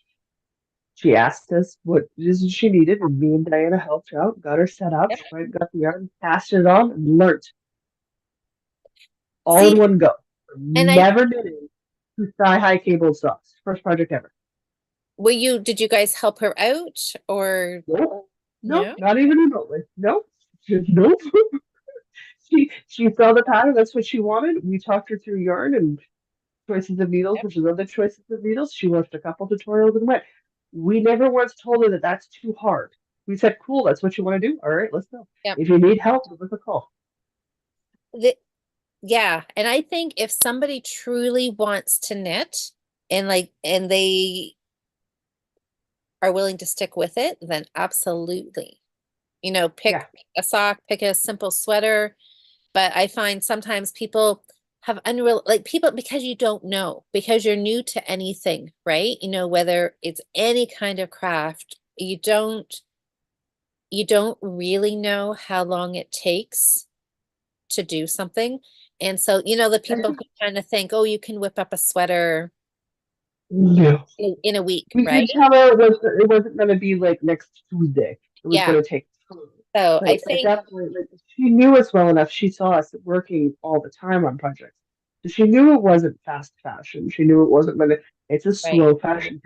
She asked us what it is she needed, and me and Diana helped out, got her set up. Yep. She went, got the yarn, passed it on, and learnt all in See, one go. and I Never knitting two thigh-high cabled socks. First project ever. did you guys help her out or Nope. Nope. no? Not even remotely. Nope. Nope. She saw the pattern. That's what she wanted. We talked her through yarn and choices of needles, Yep. which is other choices of needles. She watched a couple tutorials and went. We never once told her that that's too hard. We said, cool, that's what you want to do. All right, let's go. Yep. If you need help, give us a call. The, yeah, and I think if somebody truly wants to knit and they are willing to stick with it, then absolutely. Yeah. Pick a sock, pick a simple sweater. But I find sometimes people have unreal like people because you don't know, because you're new to anything, right? Whether it's any kind of craft, you don't really know how long it takes to do something. And so, the people who kind of think, oh, you can whip up a sweater No. in a week, We right? could tell her it wasn't going to be like next Tuesday. It was Yeah. going to take time. So I But at think, that point, like, she knew us well enough. She saw us working all the time on projects. So she knew it wasn't fast fashion. She knew it wasn't going to, it's a right. slow fashion.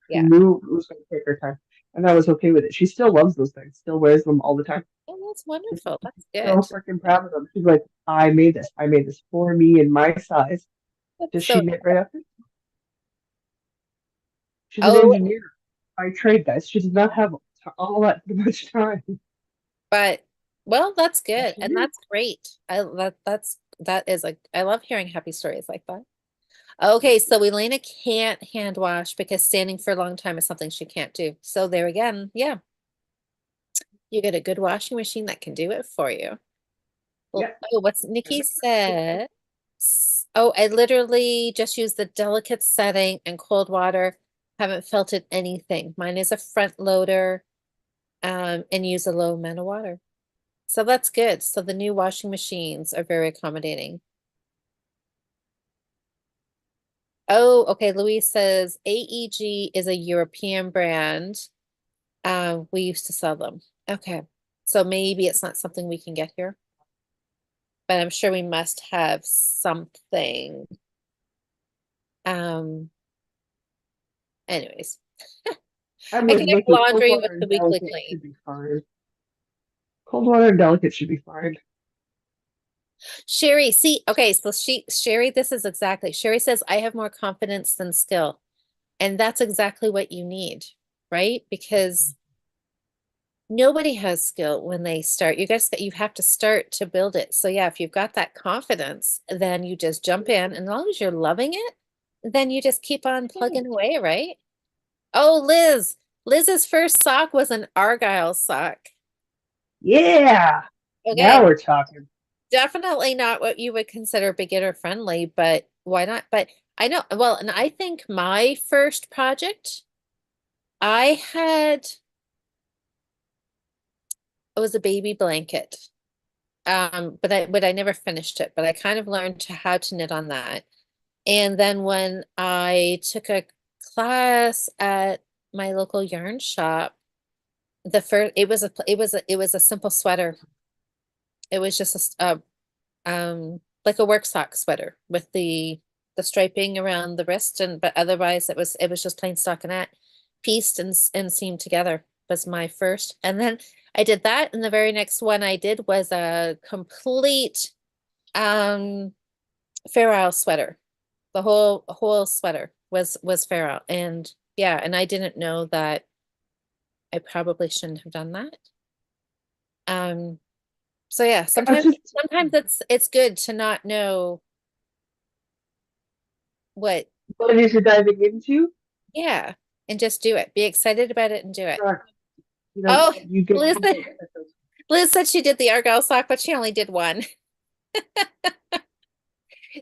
She Yeah. knew it was going to take her time. And I was okay with it. She still loves those things, still wears them all the time. Oh, that's She's wonderful. That's so good. freaking proud of them. She's like, I made this. I made this for me in my size. That's Does so, she knit right after? She's an oh, engineer by trade, guys. She does not have all that much time. but well, that's But good. she And did. that's great. That is like, I love hearing happy stories like that. Okay, so Elena can't hand wash because standing for a long time is something she can't do. So there again, yeah, you get a good washing machine that can do it for you. Well, Yep. oh, what's Nikki said? Oh, I literally just use the delicate setting and cold water. Haven't filtered anything. Mine is a front loader, and use a low amount of water. So that's good. So the new washing machines are very accommodating. Oh, okay. Louise says AEG is a European brand. We used to sell them. Okay. So maybe it's not something we can get here, but I'm sure we must have something. Um, anyways. I'm I with can have Nikki. Cold laundry water with the and weekly delicate clean. should be fine. Cold water and delicate should be fine. Sherry, see, okay, so Sherry, this is exactly, Sherry says, I have more confidence than skill. And that's exactly what you need, right? Because nobody has skill when they start. You have to start to build it. So yeah, if you've got that confidence, then you just jump in, and as long as you're loving it, then you just keep on plugging away, right? Oh, Liz. Liz's first sock was an Argyle sock. Yeah. Now Okay. we're talking. Definitely not what you would consider beginner friendly, but why not? But I know, well, and I think my first project, I had, it was a baby blanket. But I never finished it, but I kind of learned how to knit on that. And then when I took a class at my local yarn shop, the first it was a simple sweater. It was just like a work sock sweater with the striping around the wrist, and but otherwise it was just plain stockinette pieced and seamed together was my first. And then I did that, and the very next one I did was a complete um Fair Isle sweater. The whole sweater was Fair Isle. And yeah, and I didn't know that I probably shouldn't have done that. Um so yeah, I just sometimes it's good to not know what, what it is you're diving into. yeah, and just do it. Be excited about it and do it. Correct. Oh, You get Liz, you get set those. Liz said she did the Argyle sock, but she only did one.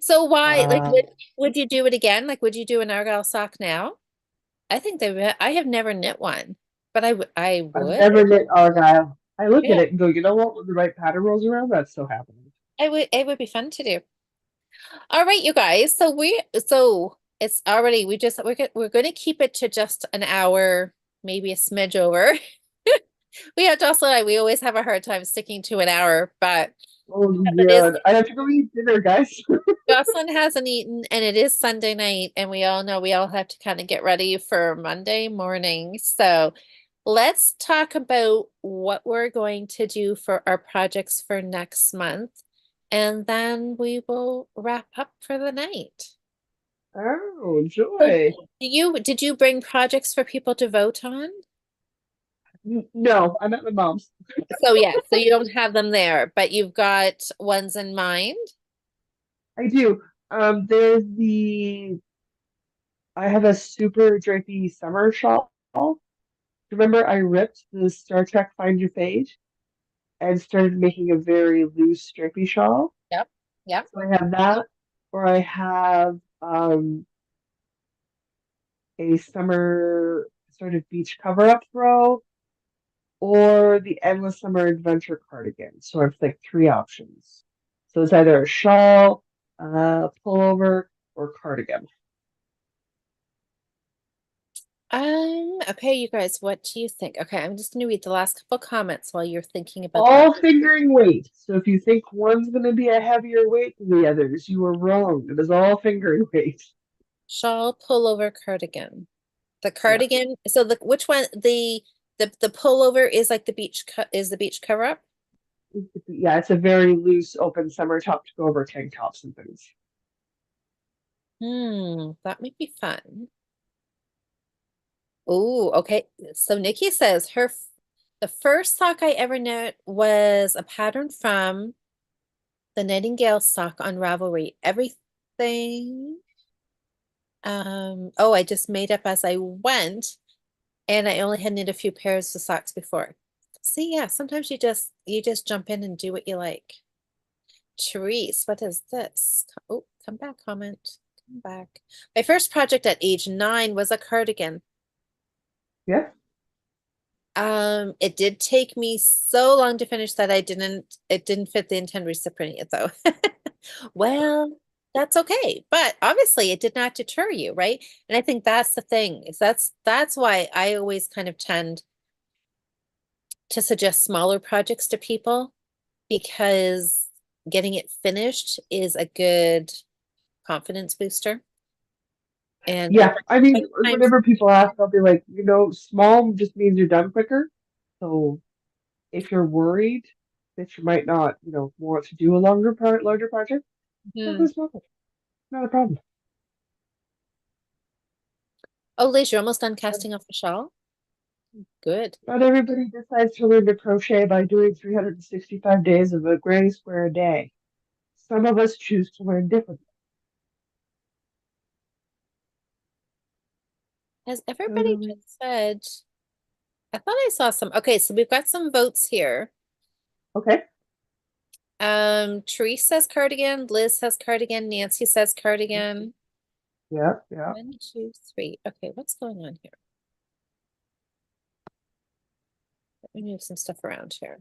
So why, like, Uh, would you do it again? Like, would you do an Argyle sock now? I think I have never knit one, but I I've would. never knit Argyle. I look at Yeah, it and go, you know what? When the right pattern rolls around, that's so happening. it would be fun to do. All right, you guys. So it's already we're going to keep it to just an hour, maybe a smidge over. We have Jocelyn and I, we always have a hard time sticking to an hour, but Oh it is god, I have to go eat dinner, guys. Jocelyn hasn't eaten, and it is Sunday night, and we all know we all have to kind of get ready for Monday morning. So let's talk about what we're going to do for our projects for next month, and then we will wrap up for the night. Oh, So joy. did you bring projects for people to vote on? No, I'm at my mom's. So yeah, so you don't have them there, but you've got ones in mind. I do. There's I have a super drapey summer shawl. Remember, I ripped the Star Trek Find Your Fate and started making a very loose drapey shawl. Yep. Yep. So I have that, or I have a summer sort of beach cover up throw, or the Endless Summer Adventure cardigan. So I have like three options. So it's either a shawl, pullover, or cardigan. Okay, you guys, what do you think? Okay, I'm just gonna read the last couple comments while you're thinking about that. All fingering weight. So if you think one's going to be a heavier weight than the others, you are wrong. It is all fingering weight. Shawl, pullover, cardigan. The Yeah. cardigan, so the which one the pullover is like the beach cover up? Yeah, it's a very loose, open summer top to go over tank tops and things. That might be fun. Oh, okay. So Nikki says the first sock I ever knit was a pattern from the Nightingale sock on Ravelry. Everything. Oh, I just made up as I went, and I only had knit a few pairs of socks before. See, yeah, sometimes you just jump in and do what you like. Therese, what is this? Oh, come back, comment. Come back. My first project at age 9 was a cardigan. Yeah. It did take me so long to finish that it didn't fit the intended recipient though. Well, that's okay. But obviously it did not deter you, right? And I think that's the thing, is that's why I always kind of tend to suggest smaller projects to people, because getting it finished is a good confidence booster. And Yeah, I mean, sometimes, whenever people ask, I'll be like, small just means you're done quicker. So if you're worried that you might not, want to do a larger project, have hmm. this small project. Not a problem. Oh, Liz, you're almost done Not casting off the shawl? Good. not everybody decides to learn to crochet by doing 365 days of a granny square a day. Some of us choose to learn differently. Has everybody Totally. just said, I thought I saw some. Okay, so we've got some votes here. Okay. Therese says cardigan, Liz says cardigan, Nancy says cardigan. Yeah, yeah. 1, 2, 3. Okay, what's going on here? Let me move some stuff around here.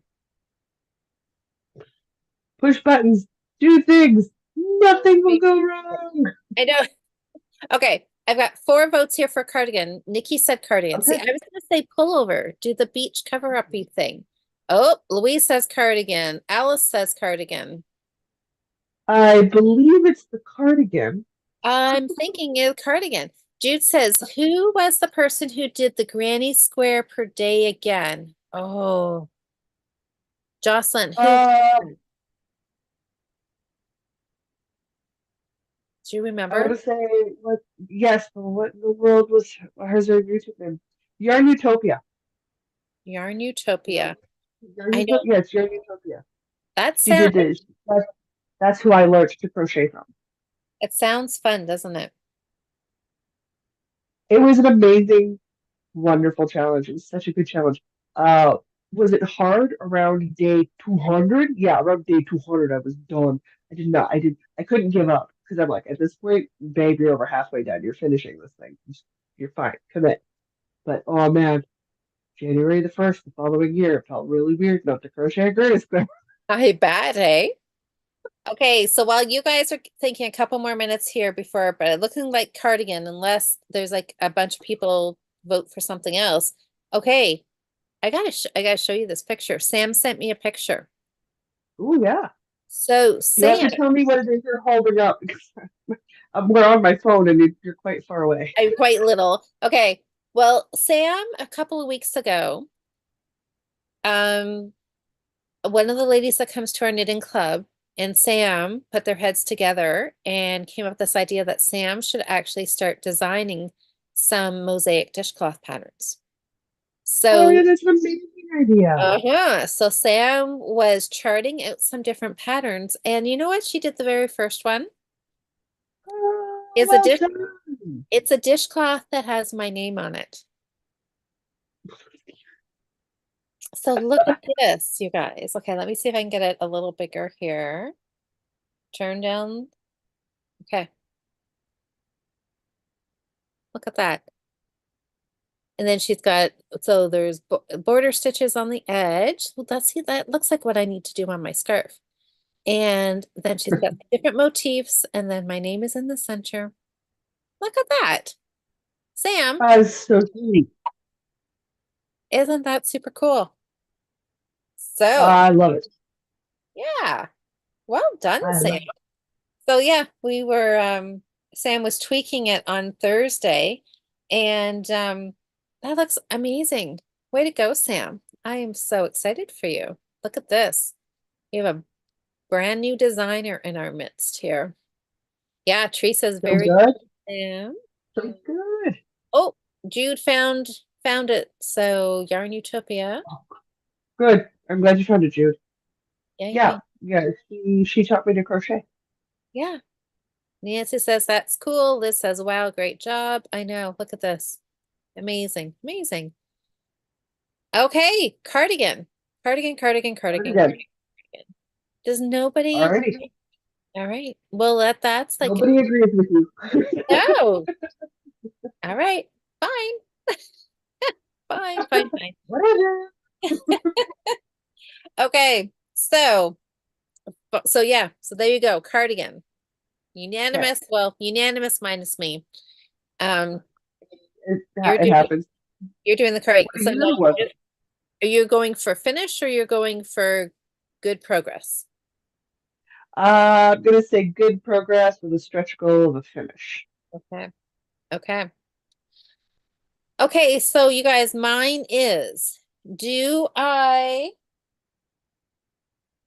Push buttons, do things, nothing will go wrong. I know. Okay, I've got 4 votes here for cardigan. Nikki said cardigan. See, Okay. I was gonna say pullover, do the beach cover-uppy thing. Oh, Louise says cardigan. Alice says cardigan. I believe it's the cardigan. I'm thinking of cardigan. Jude says, who was the person who did the granny square per day again? Oh, Jocelyn, who was Uh, it? Do you I want remember? to say what? Yes, but what in the world was her YouTube name? Yarn Utopia. Yarn Yarn, Utopia. Yarn I know Utopia. Yes, Yarn Utopia. that She did sound this. That's who I learned to crochet from. it sounds fun, doesn't it? It was an amazing, wonderful challenge. It was such a good challenge. Uh, was it hard around day 200? Yeah, around day 200, I was done. I couldn't give up because I'm like, at this point, babe, you're over halfway done. You're finishing this thing. You're fine. Commit. But oh man, January the 1st, the following year, it felt really weird not to crochet a Gertis square. I bet, eh? Okay, so while you guys are thinking a couple more minutes here before, but looking like cardigan, unless there's like a bunch of people vote for something else. Okay, I gotta show you this picture. Sam sent me a picture. Oh yeah. So You have Sam, to tell me what it is you're holding up because we're on my phone and you're quite far away. I'm quite little. Okay, well, Sam, a couple of weeks ago, um, one of the ladies that comes to our knitting club and Sam put their heads together and came up with this idea that Sam should actually start designing some mosaic dishcloth patterns. Oh yeah, So, that's an amazing idea. so Sam was charting out some different patterns, and you know what? She did the very first one Oh, is a well dish. done. It's a dishcloth that has my name on it. So look at this, you guys. Okay, let me see if I can get it a little bigger here. Turn down. Okay, look at that. And then she's got, so there's border stitches on the edge. Well, see, that looks like what I need to do on my scarf. And then she's got different motifs, and then my name is in the center. Look at that. Sam, That's so sweet. isn't that super cool? So, I love it. yeah, well done, I Sam. love it. So yeah, we were Sam was tweaking it on Thursday and that looks amazing. Way to go, Sam. I am so excited for you. Look at this. You have a brand new designer in our midst here. Yeah, Teresa's So very good. Sam. So good. Oh, Jude found it. So Yarn Utopia. Good. I'm glad you found it, Jude. Yay, Yeah, yay. yeah. She taught me to crochet. Yeah. Nancy says that's cool. Liz says, wow, great job. I know. Look at this. Amazing. Amazing. Okay, cardigan. Cardigan, cardigan, cardigan, Cardigan. cardigan. Does nobody Alrighty. agree? All right. Well, that's like Nobody agrees with you. no. All right. Fine. Fine, fine, fine. Whatever. Okay. So yeah. So there you go. Cardigan. Okay. Unanimous. Well, unanimous minus me. Um, you're It doing happens. you're doing the cardigan. What So year now was it? are you going for finish or you're going for good progress? I'm gonna say good progress with a stretch goal of a finish. Okay. Okay. Okay, so you guys, mine is, do I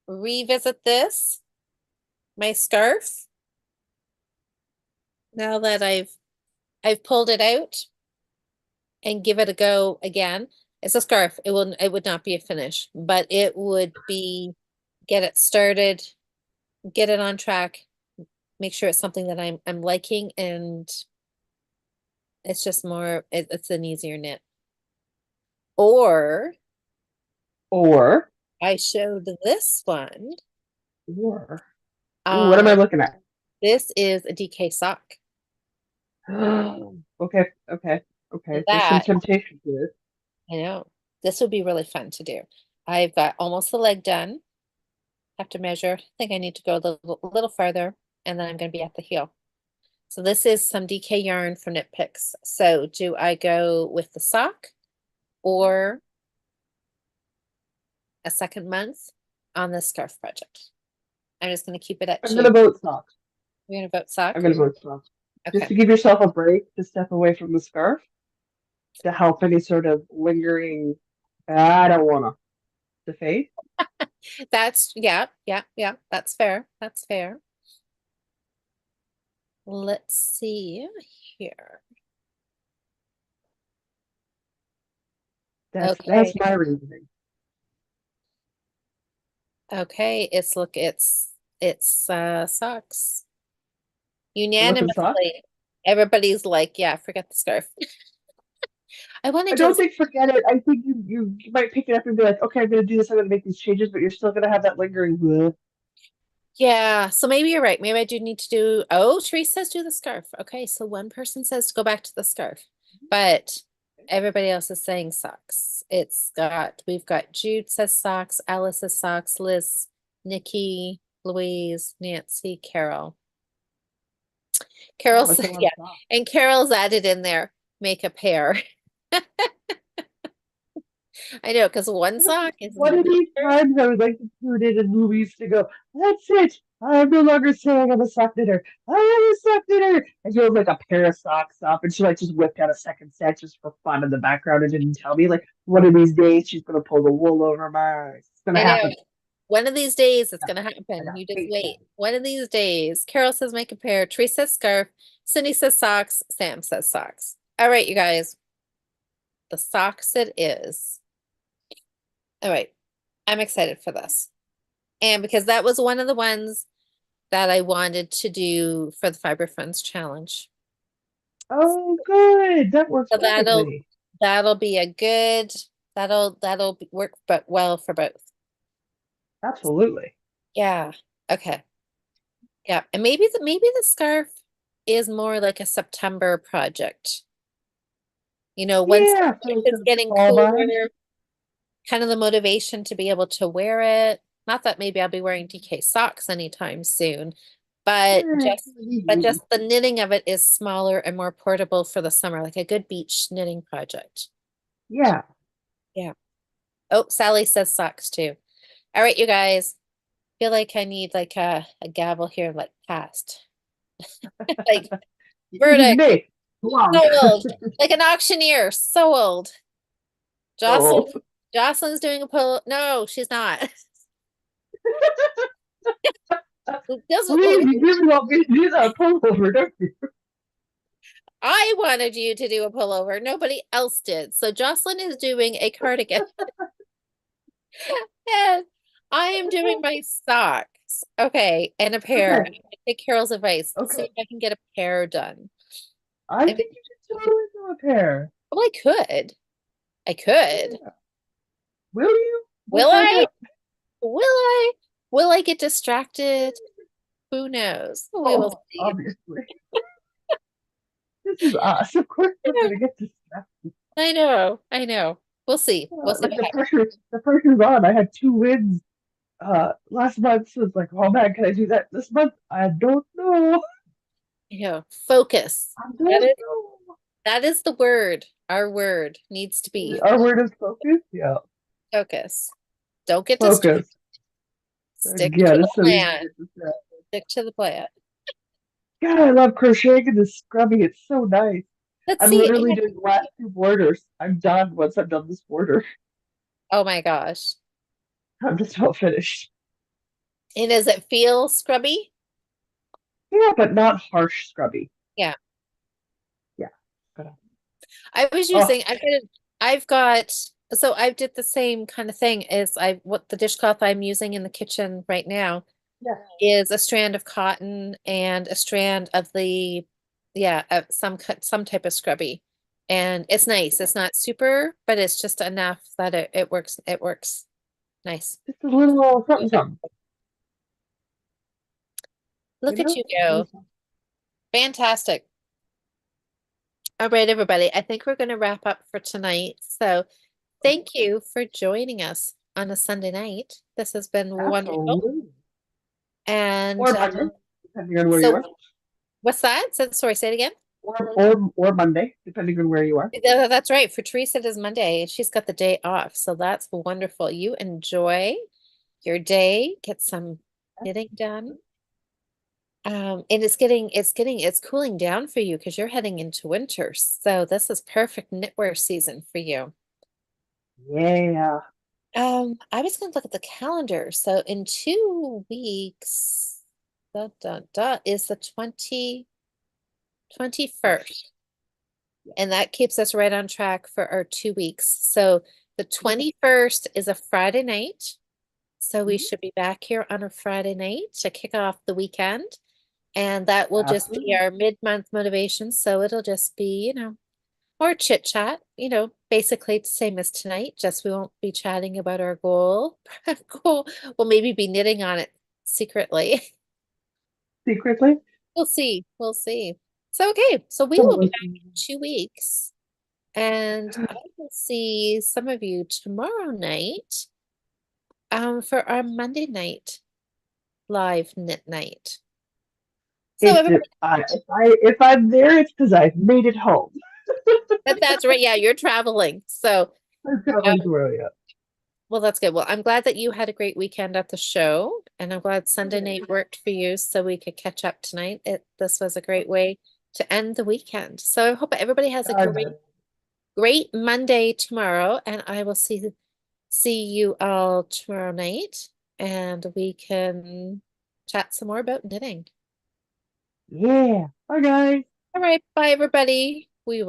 revisit this, my scarf, now that I've pulled it out and give it a go again? It's a scarf. It would not be a finish, but it would be get it started, get it on track, make sure it's something that I'm liking, and it's just more it's an easier knit. Or Or, I showed this one. or, ooh, what am Uh, I looking at? this is a DK sock. Okay, okay, okay. There's some That temptation to it. I know this would be really fun to do. I've got almost the leg done. Have to measure. I think I need to go a little farther, and then I'm going to be at the heel. So this is some DK yarn from Knit Picks. So do I go with the sock or a second month on this scarf project? I'm just going to keep it at I'm two. gonna vote socks. We're going to vote I'm sock. gonna vote socks. Just Okay. to give yourself a break to step away from the scarf to help any sort of lingering, I don't wanna, to fade. That's, yeah, yeah, yeah. That's fair. That's fair. Let's see here. That's Okay. my reasoning. Okay. It's socks. You're looking socks? Unanimously. Everybody's like, yeah, forget the scarf. I want to I do don't this. think forget it. I think you might pick it up and be like, okay, I'm gonna do this. I'm gonna make these changes, but you're still gonna have that lingering. Bleh. Yeah, so maybe you're right. Maybe I do need to do, oh, Therese says do the scarf. Okay, so one person says to go back to the scarf, but everybody else is saying socks. We've got Jude says socks, Alice says socks, Liz, Nikki, Louise, Nancy, Carol. Carol Oh, that's a said, lot yeah, of socks. and Carol's added in there, make a pair. I know, because one sock isn't One of enough. these times I would like to tune in and Louise to go, that's it. I'm no longer saying I'm a sock knitter. I am a sock knitter. And she was like a pair of socks up and she like just whipped out a second set just for fun in the background and didn't tell me. Like one of these days she's gonna pull the wool over my eyes. It's gonna I know. happen. One of these days it's Yeah, gonna and happen. I You just hate wait. that. One of these days. Carol says make a pair. Teresa says scarf. Cindy says socks. Sam says socks. All right, you guys. The socks it is. All right. I'm excited for this. And because that was one of the ones that I wanted to do for the Fiber Friends challenge. Oh, good. That works So perfectly. that'll be a good work but well for both. Absolutely. Yeah. Okay. Yeah. And maybe the scarf is more like a September project. You know, once Yeah, for it's the getting fall vibe. cooler, kind of the motivation to be able to wear it. Not that maybe I'll be wearing DK socks anytime soon, but just the knitting of it is smaller and more portable for the summer, like a good beach knitting project. Yeah. Yeah. Oh, Sally says socks too. All right, you guys. Feel like I need like a gavel here, like past. Like Excuse verdict. me. Plonk. So old. Like an auctioneer. So old. Oh. Jocelyn's doing a pull. No, she's not. Please, you really want me to do that pullover, don't you? I wanted you to do a pullover. Nobody else did. So Jocelyn is doing a cardigan. And I am doing my socks. Okay, and a pair. Okay. I'm gonna take Carol's advice. See Okay. if I can get a pair done. I I mean, think you should totally do a pair. well, I could. I could. Yeah. Will you? We'll Will find I? out. Will I? Will I get distracted? Who knows? We will Oh, see. obviously. This is us. Of course we're gonna get distracted. I know. I know. We'll see. We'll see Like what happens. the pressure's on. I had 2 wins last month, so it's like, oh man, can I do that this month? I don't know. You know, focus. I That don't is know. that is the word. Our word needs to be Our word is focus. Yeah. focus. Don't get distracted. Focus. Stick Yeah, to the it's so easy to plan. get distracted. Stick to the plan. God, I love crocheting and the scrubbing. It's so nice. Let's I'm see. literally doing the last two borders. I'm done once I'm done this border. Oh my gosh. I'm just about finished. And does it feel scrubby? Yeah, but not harsh scrubby. Yeah. Yeah. But, I was oh, using, I've got, so I did the same kind of thing as what the dishcloth I'm using in the kitchen right now yeah. is a strand of cotton and a strand of yeah, some type of scrubby. And it's nice. It's not super, but it's just enough that it works. It works nice. Just a little something, something, Look at you go. Little Fantastic. All right, everybody. I think we're going to wrap up for tonight. So something. thank you for joining us on a Sunday night. This has been wonderful. Absolutely. And Or Monday, depending on where you so are. what's that? Sorry, say it again. Or Monday, depending on where you are. That's right. For Teresa, it is Monday, and she's got the day off. So that's wonderful. You enjoy your day, get some knitting done. And it's cooling down for you because you're heading into winter. So this is perfect knitwear season for you. Yeah. I was going to look at the calendar. So in 2 weeks, is the 21st. And that keeps us right on track for our 2 weeks. So the 21st is a Friday night. So we Mhm. should be back here on a Friday night to kick off the weekend. And that will just be Absolutely. our mid-month motivation. So it'll just be, more chit chat, basically the same as tonight, just we won't be chatting about our goal. Goal. We'll maybe be knitting on it secretly. Secretly. We'll see. We'll see. So okay, so we will be So, back in 2 weeks. And I will see some of you tomorrow night for our Monday night live knit night. So everybody, if I'm there, it's because I've made it home. that's right. Yeah, you're traveling. So I'm uh, traveling tomorrow, yeah. well, that's good. Well, I'm glad that you had a great weekend at the show, and I'm glad Sunday night worked for you so we could catch up tonight. This was a great way to end the weekend. So I hope everybody has a God, great Monday tomorrow, and I will see you all tomorrow night, and we can chat some more about knitting. yeah. Bye, guys. All right, bye everybody. We will